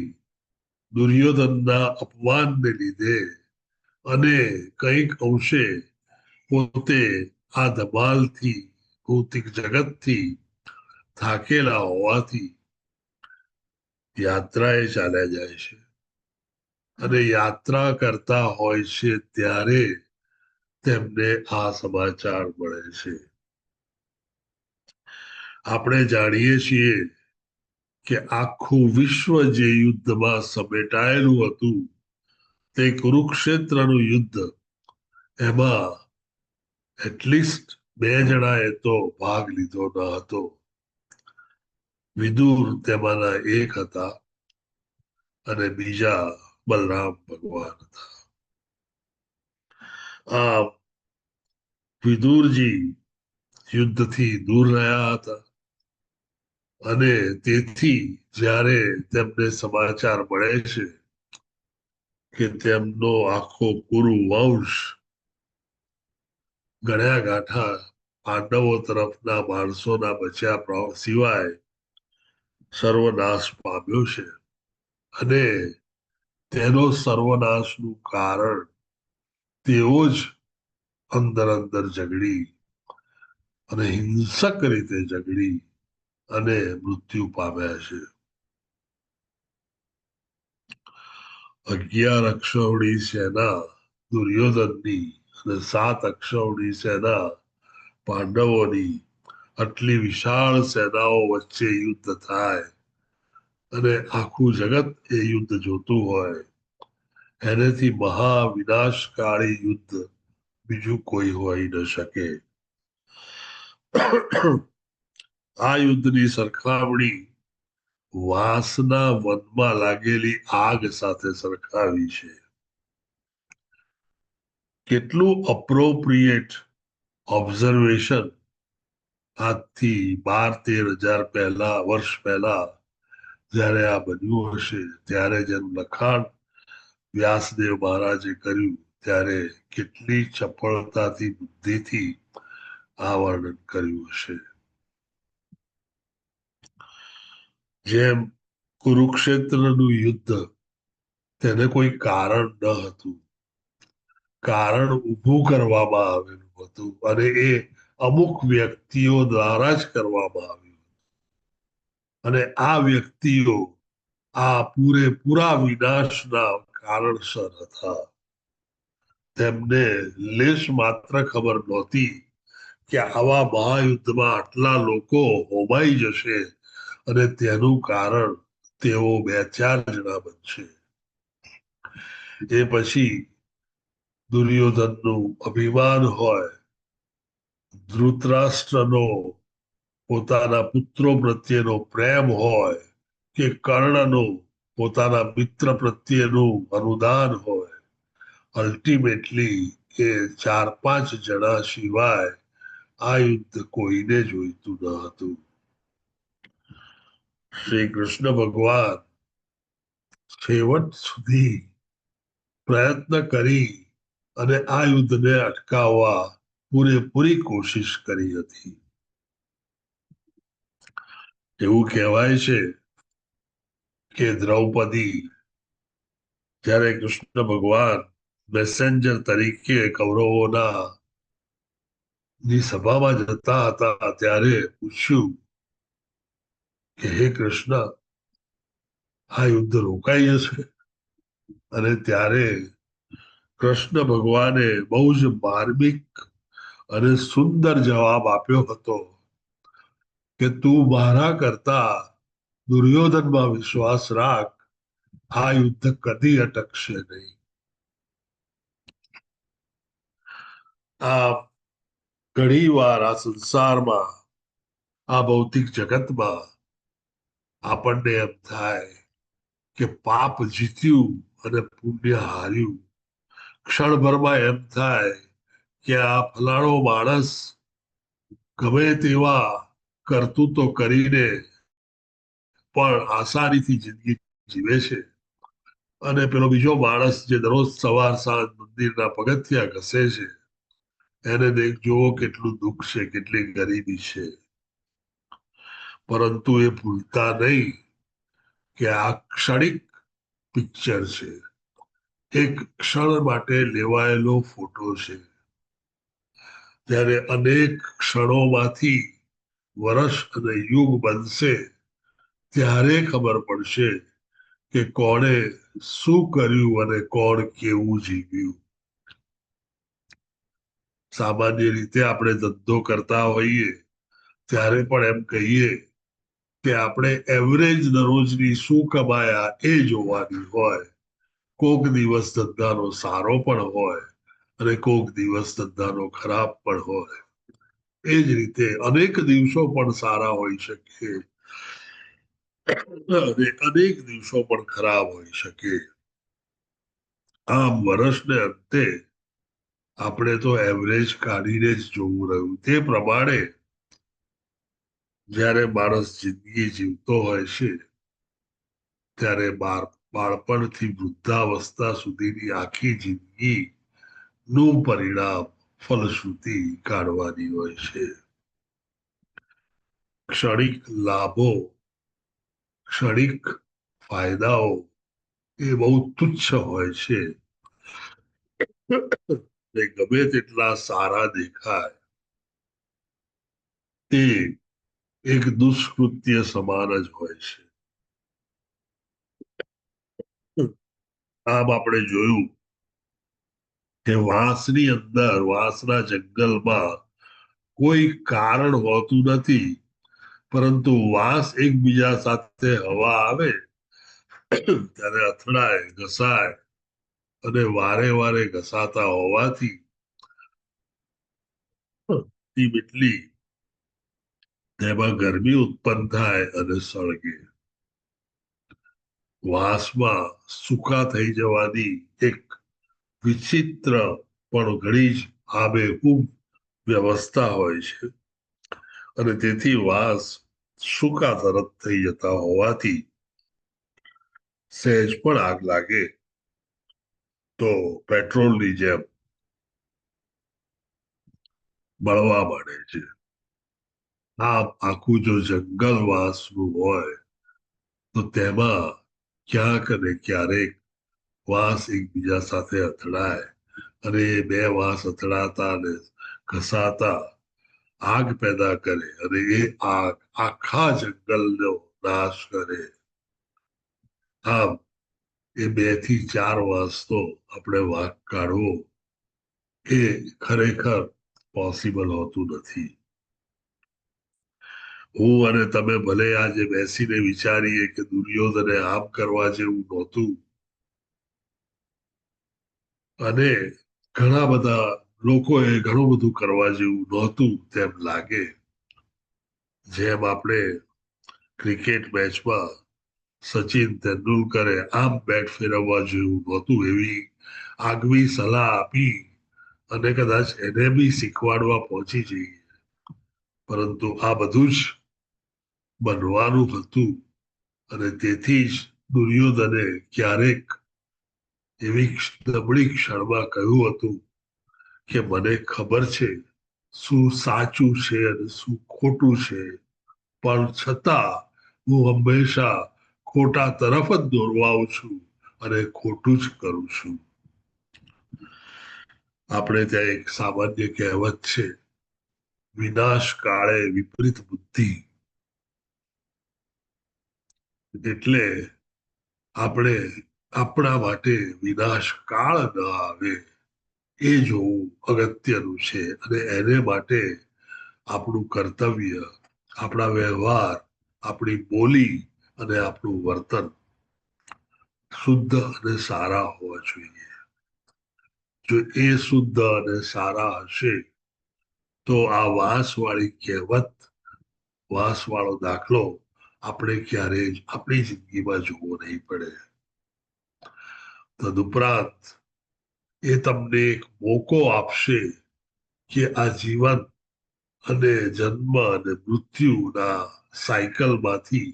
દુર્યોધનના અપમાનને લીધે અને કંઈક અંશે પોતે આ ધમાલથી ભૌતિક જગતથી થાકેલા હોવાથી યાત્રાએ ચાલ્યા જાય છે અને યાત્રા કરતા હોય છે ત્યારે તેમને આ સમાચાર મળે છે. આપણે જાણીએ છીએ કે આખું વિશ્વ જે યુદ્ધમાં સમેટાયેલું હતું તે કુરુક્ષેત્રનું યુદ્ધ, એમાં એટલીસ્ટ 2 જણાએ તો ભાગ લીધો ન હતો. વિદુર તેમાંના એક હતા અને બીજા બલરામ ભગવાન હતા. આમ વિદુરજી યુદ્ધથી દૂર રહ્યા હતા અને તેથી જ્યારે તેમને સમાચાર મળે છે કે તેમનો આખો કુરુ વંશ ગણ્યા ગાંઠા પાંડવો તરફના માણસોના બચ્યા સિવાય સર્વનાશ પામ્યો છે અને તેનો સર્વનાશનું કારણ તેઓ જ અંદર અંદર ઝઘડી અને હિંસક રીતે ઝઘડી અને મૃત્યુ પામ્યા છે. 11 અક્ષૌહિણી સેના દુર્યોધનની અને 7 અક્ષૌહિણી સેના પાંડવોની, આટલી વિશાળ સેનાઓ વચ્ચે યુદ્ધ થાય અને આખું જગત એ યુદ્ધ જોતું હોય, એનેથી મહાવિનાશકારી યુદ્ધ બીજું કોઈ હોઈ ન શકે. આ યુદ્ધની સરખામણી વાંસના વનમાં લાગેલી આગ સાથે સરખાવી છે. કેટલું અપ્રોપ્રિએટ ઓબ્ઝર્વેશન આજથી 12-13 વર્ષ પહેલા જ્યારે આ બન્યું હશે ત્યારે જેનું લખાણ વ્યાસદેવ મહારાજે કર્યું ત્યારે કેટલી ચપળતાથી બુદ્ધિથી આ વર્ણન કર્યું હશે. જેમ કુરુક્ષેત્રનું યુદ્ધ, તેને કોઈ કારણ ન હતું, કારણ ઊભું કરવામાં આવેલું હતું અને એ અમુક વ્યક્તિઓ દ્વારા જ કરવામાં આવ્યું અને આ વ્યક્તિઓ આ પૂરેપૂરા વિનાશના કારણસર હતા. તેમને લેશ માત્ર ખબર નહોતી કે આવા મહાયુદ્ધમાં આટલા લોકો હોમાઈ જશે અને તેનું કારણ તેઓ 2-4 જણા બનશે. એ પછી દુર્યોધનનું અભિમાન હોય, ધૃતરાષ્ટ્રનો પોતાના પુત્રો પ્રત્યેનો પ્રેમ હોય કે કર્ણનો પોતાના મિત્ર પ્રત્યેનું અનુદાન હોય, અલ્ટિમેટલી એ 4-5 જણા સિવાય આ યુદ્ધ કોઈને જોઈતું ન હતું. શ્રી કૃષ્ણ ભગવાન છેવટ સુધી પ્રયત્ન કરી અને આ યુદ્ધને અટકાવવા પૂરેપૂરી કોશિશ કરી હતી. એવું કહેવાય છે કે દ્રૌપદી જ્યારે કૃષ્ણ ભગવાન મેસેન્જર તરીકે કૌરવોના ની સભામાં જતા હતા ત્યારે પૂછ્યું કે હે કૃષ્ણ, આ યુદ્ધ રોકાઈ જશે? અને ત્યારે કૃષ્ણ ભગવાને બહુ જ માર્મિક અને સુંદર જવાબ આપ્યો હતો કે તું મારા કરતા દુર્યોધનમાં વિશ્વાસ રાખ, આ યુદ્ધ કદી અટકશે નહીં. આ ઘણી વાર આ સંસારમાં, આ ભૌતિક જગતમાં આપણને એમ થાય કે પાપ જીત્યું અને પુણ્ય હાર્યું. ક્ષણભરમાં એમ થાય કે આ ફલાણો માણસ ગમે તેવા કરતૂતો કરીને પણ આસાનીથી જિંદગી જીવે છે, અને પેલો બીજો માણસ જે દરરોજ સવાર સાંજ મંદિરના પગથિયા ઘસે છે, એને જોવો કેટલું દુઃખ છે, કેટલી ગરીબી છે. પરંતુ એ ભૂલતા નહીં કે આ ક્ષણિક પિક્ચર છે, એક ક્ષણ માટે લેવાયેલો ફોટો છે. ત્યારે અનેક ક્ષણોમાંથી વર્ષ અને યુગ બનશે, ત્યારે ખબર પડશે કે કોણે શું કર્યું અને કોણ કેવું જીવ્યું. સામાન્ય રીતે આપણે ધંધો કરતા હોઈએ ત્યારે પણ એમ કહીએ કે આપણે એવરેજ દરરોજની શું કમાયા એ જોવાની હોય. કોક દિવસ ધંધાનો સારો પણ હોય અને કોક દિવસ ધંધાનો ખરાબ પણ હોય. એ જ રીતે અનેક દિવસો પણ સારા હોઈ શકે અને અનેક દિવસો પણ ખરાબ હોઈ શકે. આમ વર્ષને અંતે આપણે તો એવરેજ કાઢીને જ જોવું રહ્યું. તે પ્રમાણે જ્યારે માણસ જિંદગી જીવતો હોય છે, ત્યારે બાળપણથી વૃદ્ધાવસ્થા સુધીની આખી જિંદગી નું પરિણામ ફલશ્રુતિ કાઢવાની હોય છે. ક્ષણિક લાભો, ક્ષણિક ફાયદાઓ એ બહુ તુચ્છ હોય છે. ગમે તેટલા સારા દેખાય, તે એક દુષ્કૃત્ય સમાન જ હોય છે. આમ આપણે જોયું કે વાંસની અંદર, વાંસના જંગલમાં કોઈ કારણ હોતું નથી, પરંતુ વાંસ એકબીજા સાથે હવા આવે ત્યારે અથડાય, ઘસાય, અને વારે વારે ઘસાતા હોવાથી એટલી તેમાં ગરમી ઉત્પન્ન થાય અને સળગે. વાંસમાં સૂકા થઈ જવાની એક વિચિત્ર પણ ઘણી જ આબેહૂબ વ્યવસ્થા હોય છે, અને તેથી વાંસ સૂકા તરત થઈ જતા હોવાથી સહેજ પણ આગ લાગે તો પેટ્રોલની જેમ બળવા માંડે છે. આમ આખું જો જંગલ વાંસનું હોય તો તેમાં ક્યાંક ને ક્યારેક વાંસ એકબીજા સાથે અથડાય અને બે વાંસ અથડાતા અને ઘસાતા આગ પેદા કરે, અને એ આગ આખા જંગલનો નાશ કરે. આમ એ 2 થી 4 વાંસનો આપણે વાંક કાઢવો એ ખરેખર પોસિબલ હોતું નથી. હું અને તમે ભલે આજે બેસીને વિચારીએ કે દુર્યોધને આમ કરવા જેવું નહોતું, અને ઘણા બધા લોકોએ ઘણું બધું કરવા જેવું નહોતું તેમ લાગે. જેમ આપણે ક્રિકેટ મેચમાં સચિન તેંડુલકરે આમ બેટ ફેરવવા જેવું નહોતું એવી આગવી સલાહ આપી અને કદાચ એને બી શીખવાડવા પહોંચી જઈએ, પરંતુ આ બધું જ બનવાનું હતું. અને તેથી જ દુર્યોધને ક્યારેક એવી નબળી ક્ષણમાં કહ્યું હતું કે મને ખબર છે શું સાચું છે અને શું ખોટું છે, પણ છતાં હું હંમેશા ખોટા તરફ જ દોરવાઉં છું અને ખોટું જ કરું છું. આપણે ત્યાં એક સામાન્ય કહેવત છે, વિનાશ કાળે વિપરીત બુદ્ધિ. એટલે આપણે આપણા માટે વિનાશ કાળ ન આવે એ જોવું અગત્યનું છે, અને એને માટે આપણું કર્તવ્ય, આપણા વ્યવહાર, આપણી બોલી અને આપણું વર્તન શુદ્ધ અને સારા હોવા જોઈએ. જો એ શુદ્ધ અને સારા હશે તો આ વાંસવાળી કહેવત, વાંસવાળો દાખલો આપણે ક્યારેય આપણી જિંદગીમાં જોવો નહીં પડે. તદુપરાંત એ તમને એક મોકો આપશે કે આ જીવન અને જન્મ અને મૃત્યુના સાયકલમાંથી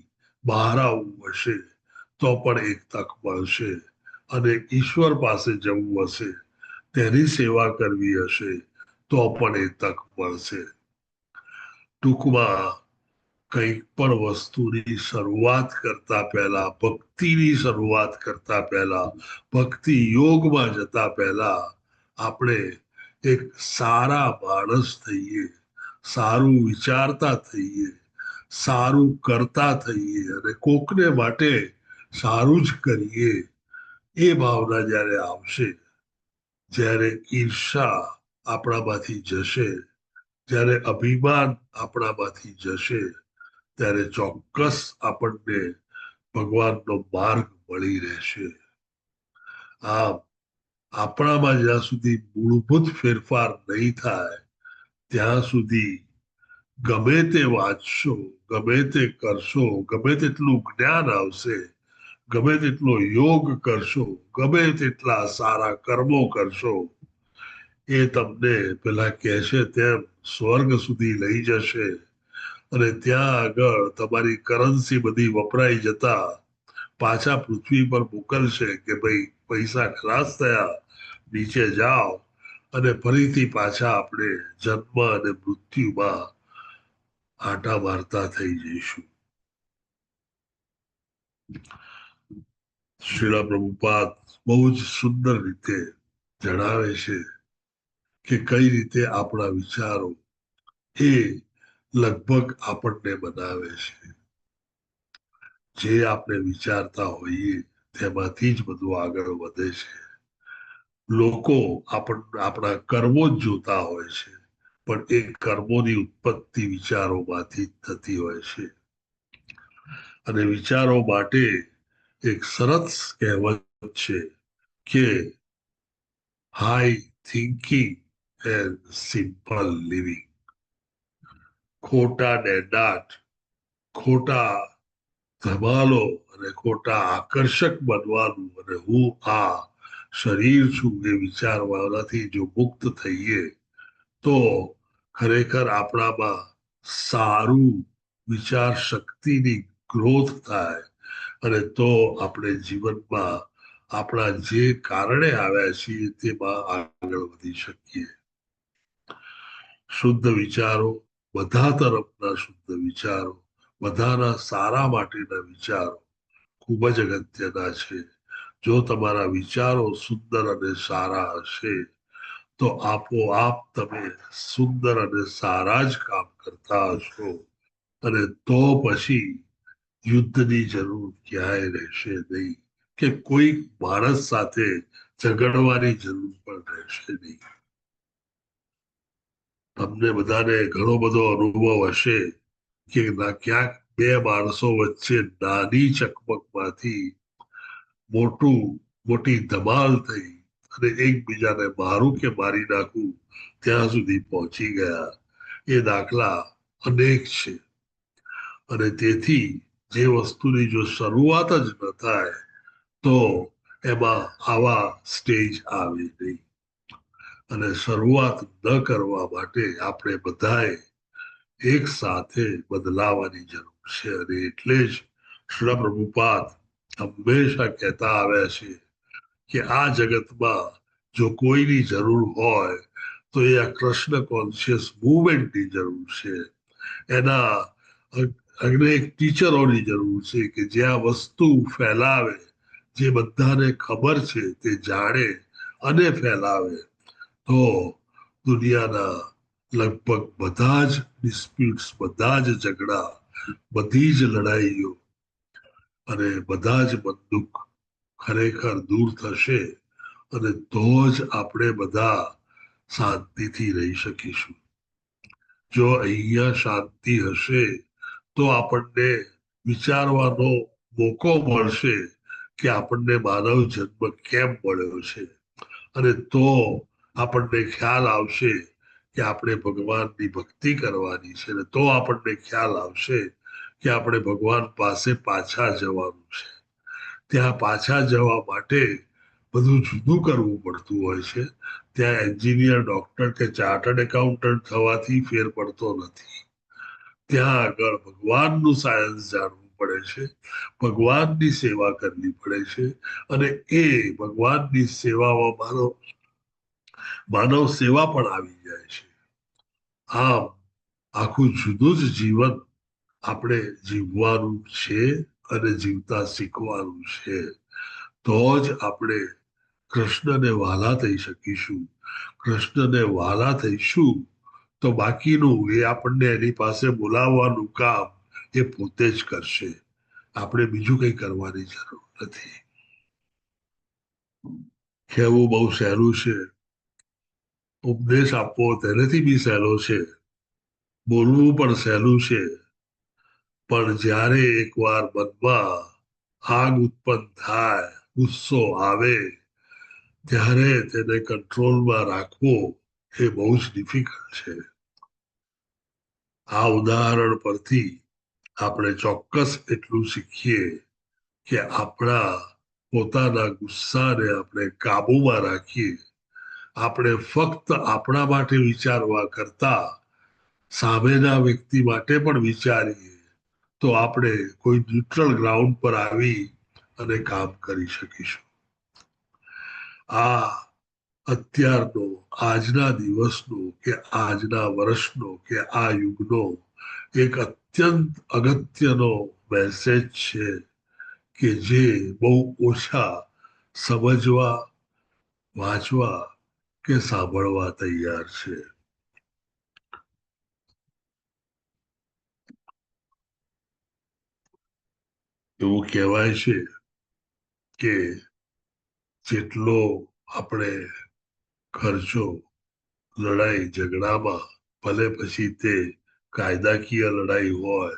બહાર આવવું હશે તો પણ એક તક મળશે, અને ઈશ્વર પાસે જવું હશે, તેની સેવા કરવી હશે તો પણ એ તક મળશે. ટૂંકમાં કંઈક પણ વસ્તુની શરૂઆત કરતા પહેલા, ભક્તિની શરૂઆત કરતા પહેલા, ભક્તિ યોગમાં જતા પહેલા આપણે એક સારા માણસ થઈએ, સારું વિચારતા થઈએ, સારું કરતા થઈએ અને કોકને માટે સારું જ કરીએ. એ ભાવના જ્યારે આવશે, જ્યારે ઈર્ષા આપણામાંથી જશે, જ્યારે અભિમાન આપણામાંથી જશે, ત્યારે ચોક્કસ આપણને ભગવાનનો માર્ગ મળી રહેશે. આમ આપણામાં જ્યાં સુધી મૂળભૂત ફેરફાર નહીં થાય ત્યાં સુધી ગમે તે વાંચશો, ગમે તે કરશો, ગમે તેટલું જ્ઞાન આવશે, ગમે તેટલો યોગ કરશો, ગમે તેટલા સારા કર્મો કરશો, એ તમને પેલા કહે છે તેમ સ્વર્ગ સુધી લઈ જશે, અને ત્યાં આગળ તમારી કરન્સી બધી વપરાઈ જતા પાછા પૃથ્વી પર મોકલશે કે ભાઈ પૈસા ખલાસ થયા, નીચે જાઓ, અને ફરીથી પાછા આપણે જન્મ અને મૃત્યુમાં આટા મારતા થઈ જઈશું. શ્રીલા પ્રભુપાદ બહુ જ સુંદર રીતે જણાવે છે કે કઈ રીતે આપણા વિચારો એ લગભગ આપણને બનાવે છે. જે આપણે વિચારતા હોઈએ તેમાંથી જ બધું આગળ વધે છે. લોકો આપણા કર્મો જ જોતા હોય છે, પણ એ કર્મોની ઉત્પત્તિ વિચારોમાંથી જ થતી હોય છે. અને વિચારો માટે એક સરસ કહેવત છે કે high thinking and simple living. ખોટા ડેડાટ, ખોટા ધમાલો અને ખોટા આકર્ષક બનવાનું અને હું આ શરીર છું એ વિચારવાથી જો મુક્ત થઈએ તો ખરેખર આપણામાં સારું વિચાર શક્તિની ગ્રોથ થાય, અને તો આપણે જીવનમાં આપણા જે કારણે આવ્યા છીએ તેમાં આગળ વધી શકીએ. શુદ્ધ વિચારો, બધા તરફના શુદ્ધ વિચારો, બધાના સારા માટેના વિચારો ખૂબ જ અગત્યના છે. જો તમારા વિચારો સુંદર અને સારા હશે તો આપોઆપ તમે સુંદર અને સારા જ કામ કરતા હશો, અને તો પછી યુદ્ધની જરૂર ક્યાંય રહેશે નહીં, કે કોઈ માણસ સાથે ઝઘડવાની જરૂર પણ રહેશે નહીં. તમને બધાને ઘણો બધો અનુભવ હશે કે ક્યાંક બે માણસો વચ્ચે નાની ચકમકમાંથી મોટી ધમાલ થઈ અને એકબીજાને મારું કે મારી નાખું ત્યાં સુધી પહોંચી ગયા. એ દાખલા અનેક છે. અને તેથી જે વસ્તુની જો શરૂઆત જ ન થાય તો એમાં આવા સ્ટેજ આવે નહીં. અને શરૂઆત ન કરવા માટે આપણે બધાએ એક સાથે બદલાવાની જરૂર છે. અને એટલે જ શ્રી પ્રભુપાદ હંમેશા કહેતા આવ્યા છે કે આ જગતમાં જો કોઈની જરૂર હોય તો એ આ કૃષ્ણ કોન્શિયસ મુવમેન્ટની જરૂર છે. એના અનેક ટીચરોની જરૂર છે કે જે આ વસ્તુ ફેલાવે, જે બધાને ખબર છે તે જાણે અને ફેલાવે, તો દુનિયાના લગભગ બધા જ ડિસ્પ્યુટ્સ, બધા જ ઝઘડા, બધી જ લડાઈઓ અને બધા જ બંદૂક ખરેખર દૂર થશે, અને તો જ આપણે બધા શાંતિથી રહી શકીશું. જો અહીંયા શાંતિ હશે તો આપણને વિચારવાનો મોકો મળશે કે આપણને માનવ જન્મ કેમ મળ્યો છે, અને તો આપણને ખ્યાલ આવશે કે આપણે ભગવાનની ભક્તિ કરવાની છે, અને તો આપણને ખ્યાલ આવશે કે આપણે ભગવાન પાસે પાછા જવાનું છે. ત્યાં પાછા જવા માટે બધું જુદું કરવું પડતું હોય છે. ત્યાં એન્જિનિયર, ડોક્ટર કે ચાર્ટર્ડ એકાઉન્ટન્ટ થવાથી ફેર પડતો નથી. ત્યાં આગળ ભગવાનનું સાયન્સ જાણવું પડે છે, ભગવાનની સેવા કરવી પડે છે, અને એ ભગવાનની સેવામાં માનવ સેવા પણ આવી જાય છે. આમ આખું જુદું જ જીવન આપણે જીવવાનું છે અને જીવતા શીખવાનું છે. તો જ આપણે કૃષ્ણને વહાલા થઈ શકીશું. કૃષ્ણને વહાલા થઈશું તો બાકીનું એ આપણને એની પાસે બોલાવવાનું કામ એ પોતે જ કરશે. આપણે બીજું કંઈ કરવાની જરૂર નથી. કહેવું બહુ સહેલું છે, ઉપદેશ આપવો તેનાથી બી સહેલો છે, બોલવું પણ સહેલું છે, પણ જ્યારે એકવાર મનમાં આગ ઉત્પન્ન થાય, ગુસ્સો આવે, ત્યારે તેને કંટ્રોલમાં રાખવો એ બહુ જ ડિફિકલ્ટ છે. આ ઉદાહરણ પરથી આપણે ચોક્કસ એટલું શીખીએ કે આપણા પોતાના ગુસ્સાને આપણે કાબુમાં રાખીએ. આપણે ફક્ત આપણા માટે વિચારવા કરતા સામેના વ્યક્તિ માટે પણ વિચારીએ તો આપણે કોઈ ન્યુટ્રલ ગ્રાઉન્ડ પર આવી અને કામ કરી શકીશું. આ અત્યારનો, આજના દિવસનો કે આજના વર્ષનો કે આ યુગનો એક અત્યંત અગત્યનો મેસેજ છે કે જે બહુ ઓછા સમજવા, વાંચવા કે સાંભળવા તૈયાર છે. એવું કહેવાય છે કે જેટલો આપણે ખર્ચો લડાઈ ઝઘડામાં, ભલે પછી તે કાયદાકીય લડાઈ હોય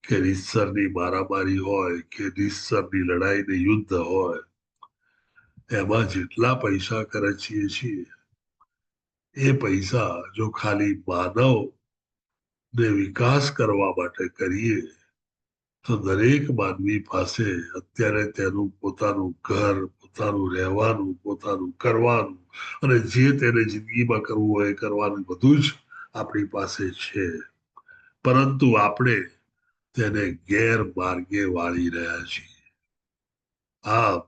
કે રીતસરની મારામારી હોય કે રીતસરની લડાઈ ને યુદ્ધ હોય, એમાં જેટલા પૈસા ખર્ચીએ છીએ એ પૈસા જો ખાલી માનવ ને વિકાસ કરવા માટે કરીએ તો દરેક માનવી પાસે અત્યારે તેનું પોતાનું ઘર, પોતાનું રહેવાનું, પોતાનું કરવાનું અને જે તેને જિંદગીમાં કરવું હોય એ કરવાનું બધું જ આપણી પાસે છે. પરંતુ આપણે તેને ગેરમાર્ગે વાળી રહ્યા છીએ. આમ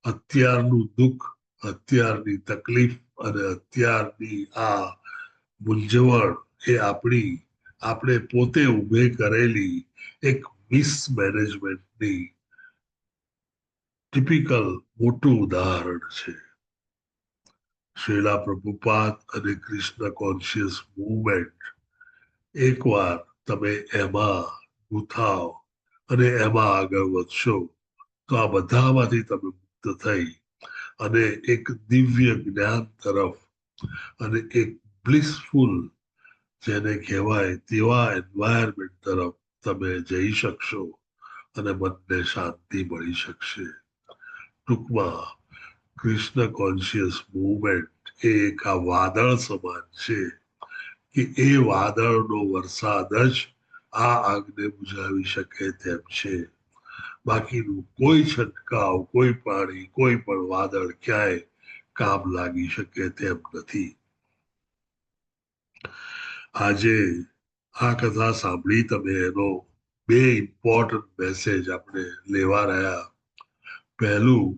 અત્યારનું દુઃખ, અત્યારની તકલીફ અને અત્યારની આ મૂંઝવણ એ આપણે પોતે ઉભે કરેલી એક મિસમેનેજમેન્ટની ટિપિકલ મોટું ઉદાહરણ છે. શ્રીલા પ્રભુપાદ અને કૃષ્ણ કોન્શિયસ મૂવમેન્ટ, એકવાર તમે એમાં ગૂંથાવ અને એમાં આગળ વધશો તો આ બધામાંથી તમે મુક્ત થઈ અને એક દિવ્ય જ્ઞાન તરફ અને એક બ્લિસફુલ, જેને કહેવાય તેવા એન્વાયરમેન્ટ તરફ તમે જઈ શકશો અને મનને શાંતિ મળી શકશે. ટૂંકમાં કૃષ્ણ કોન્શિયસ મૂવમેન્ટ એ એક આ વાદળ સમાન છે કે એ વાદળનો વરસાદ જ આ આગને બુઝાવી શકે તેમ છે. બાકીનું કોઈ છંટકાવ, કોઈ પાણી, કોઈ પણ વાદળ ક્યાંય કામ લાગી શકે તેમ નથી. આજે આ કથા સાંભળી તમે એનો બે ઇમ્પોર્ટન્ટ મેસેજ આપણે લેવા રહ્યા. પહેલું,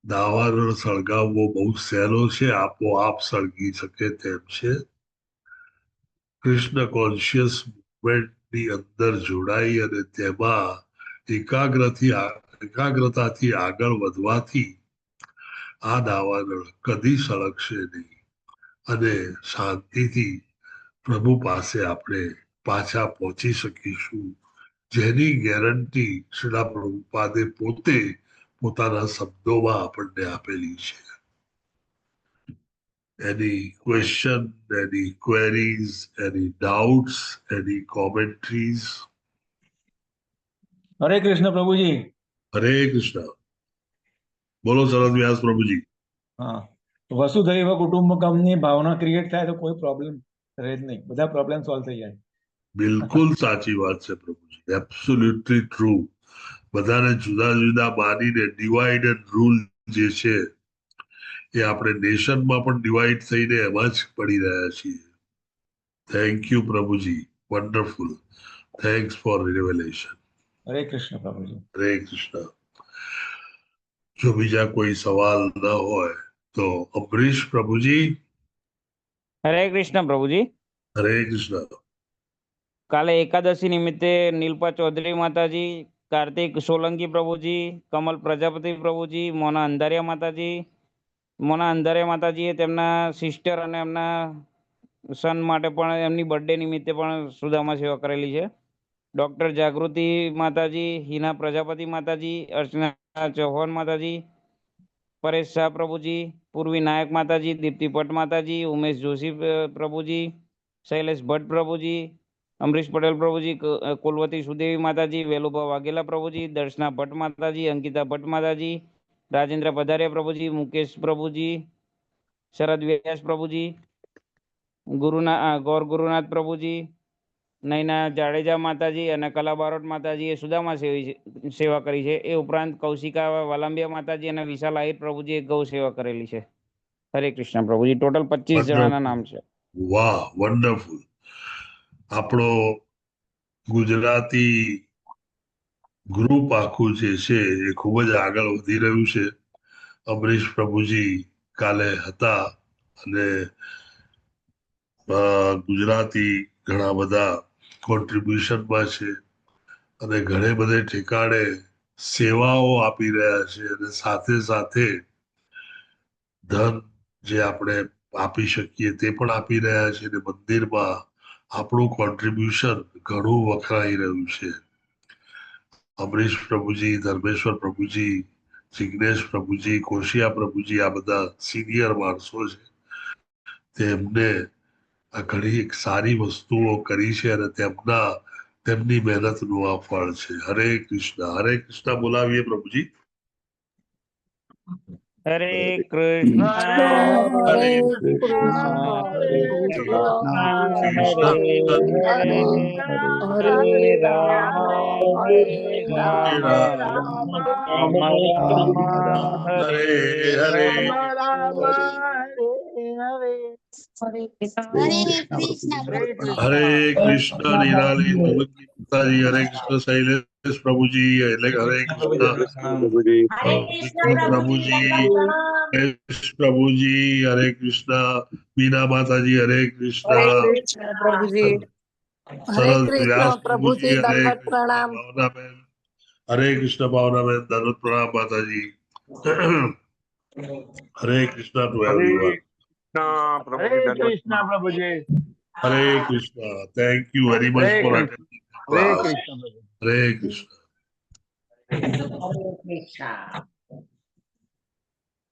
દાવાનો સળગાવવો બહુ સહેલો છે, આપોઆપ સળગી શકે તેમ છે. કૃષ્ણ કોન્શિયસ મૂવમેન્ટની અંદર જોડાઈ અને તેમાં એકાગ્રતાથી આગળ વધવાથી આ દાવાનળ કદી સળગશે નહીં અને શાંતિથી પ્રભુ પાસે આપણે પાછા પહોંચી શકીશું, જેની ગેરંટી શ્રીલા પ્રભુપાદે પોતે પોતાના શબ્દોમાં આપણને આપેલી છે. Any question, any queries, any doubts, any commentaries? હરે કૃષ્ણ પ્રભુજી. હરે કૃષ્ણ. બોલો શરદ વ્યાસ પ્રભુજી. હા, વસુધૈવ કુટુંબકમની ભાવના ક્રિએટ થાય તો કોઈ પ્રોબ્લેમ રહે જ નહીં, બધા પ્રોબ્લેમ સોલ્વ થઈ જાય. બિલકુલ સાચી વાત છે પ્રભુજી, એબ્સોલ્યુટલી ટ્રુ. બધાને જુદા જુદા માનીને ડિવાઈડ એન્ડ રૂલ જે છે એ આપણે નેશનમાં પણ ડિવાઈડ થઈને એમાં જ પડી રહ્યા છીએ. થેન્ક યુ પ્રભુજી, wonderful. Thanks for revelation. Hare Krishna પ્રભુજી. હરે કૃષ્ણ. જો બીજા કોઈ સવાલ ન હોય તો અમરીશ પ્રભુજી. હરે કૃષ્ણ પ્રભુજી. હરે કૃષ્ણ. કાલે એકાદશી નિમિત્તે નીલપા ચૌધરી માતાજી, કાર્તિક સોલંકી પ્રભુજી, કમલ પ્રજાપતિ પ્રભુજી, મોના અંધારિયા માતાજીએ તેમના સિસ્ટર અને એમના સન માટે પણ એમની બર્થડે નિમિત્તે પણ સુદામા સેવા કરેલી છે. ડોક્ટર જાગૃતિ માતાજી, હિના પ્રજાપતિ માતાજી, અર્ચના ચૌહાણ માતાજી, પરેશ શાહ પ્રભુજી, પૂર્વી નાયક માતાજી, દીપ્તિ ભટ્ટ માતાજી, ઉમેશ જોશી પ્રભુજી, શૈલેષ ભટ્ટ પ્રભુજી, અમરીશ પટેલ પ્રભુજી, કુલવતી સુદેવી માતાજી, વેલુભા વાઘેલા પ્રભુજી, દર્શના ભટ્ટ માતાજી, અંકિતા ભટ્ટ માતાજી, રાજેન્દ્ર પધારિયા પ્રભુજી, મુકેશ પ્રભુજી, શરદ વ્યાસ પ્રભુજી, ગૌર ગુરુનાથ પ્રભુજી, નૈના જાડેજા માતાજી અને કલા બારોટ માતાજીએ સુદામા સેવા કરી છે. એ ઉપરાંત કૌશિકા વાલાંબિયા માતાજી અને વિશાલ આહિર પ્રભુજીએ ગૌ સેવા કરેલી છે. હરે કૃષ્ણ પ્રભુજી. ટોટલ 25 જણાના નામ છે. વાહ, વન્ડરફુલ. આપણો ગુજરાતી ગ્રુપ આખું જે છે એ ખૂબ જ આગળ વધી રહ્યું છે. અમરીશ પ્રભુજી કાલે હતા અને ગુજરાતી ઘણા બધા કોન્ટ્રીબ્યુશનમાં છે અને ઘણે બધે ઠેકાણે સેવાઓ આપી રહ્યા છે અને સાથે સાથે ધન જે આપણે આપી શકીએ તે પણ આપી રહ્યા છે અને મંદિરમાં આપણું કોન્ટ્રીબ્યુશન ઘણું વખણાઈ રહ્યું છે. અમરીશ પ્રભુજી, ધર્મેશ્વર પ્રભુજી, જિગ્નેશ પ્રભુજી, કોશિયા પ્રભુજી, આ બધા સિનિયર માણસો છે. તેમને આ ઘણી સારી વસ્તુઓ કરી છે અને તેમની મહેનતનું આ ફળ છે. હરે કૃષ્ણ. હરે કૃષ્ણ બોલાવીએ પ્રભુજી. હરે કૃષ્ણ હરે કૃષ્ણ હરે હરે રામ હરે હરે. હરે કૃષ્ણ નિરાલી સોલંકી માતાજી, હરે કૃષ્ણ શૈલેષ પ્રભુજી, હરે કૃષ્ણ પ્રભુજી, પ્રભુજી, હરે કૃષ્ણ મીના માતાજી, હરે કૃષ્ણ પ્રભુજી. સરસ વ્યાસ પ્રભુજી, હરે કૃષ્ણ ભાવનાબેન, હરે કૃષ્ણ ભાવનાબેન, દરરોજ પ્રણામ માતાજી. હરે કૃષ્ણ ટુ એવરીવન. હરે કૃષ્ણ પ્રભુજી. હરે Krishna. Thank you very much for attending class. Krishna. Hare Krishna. Hare Krishna.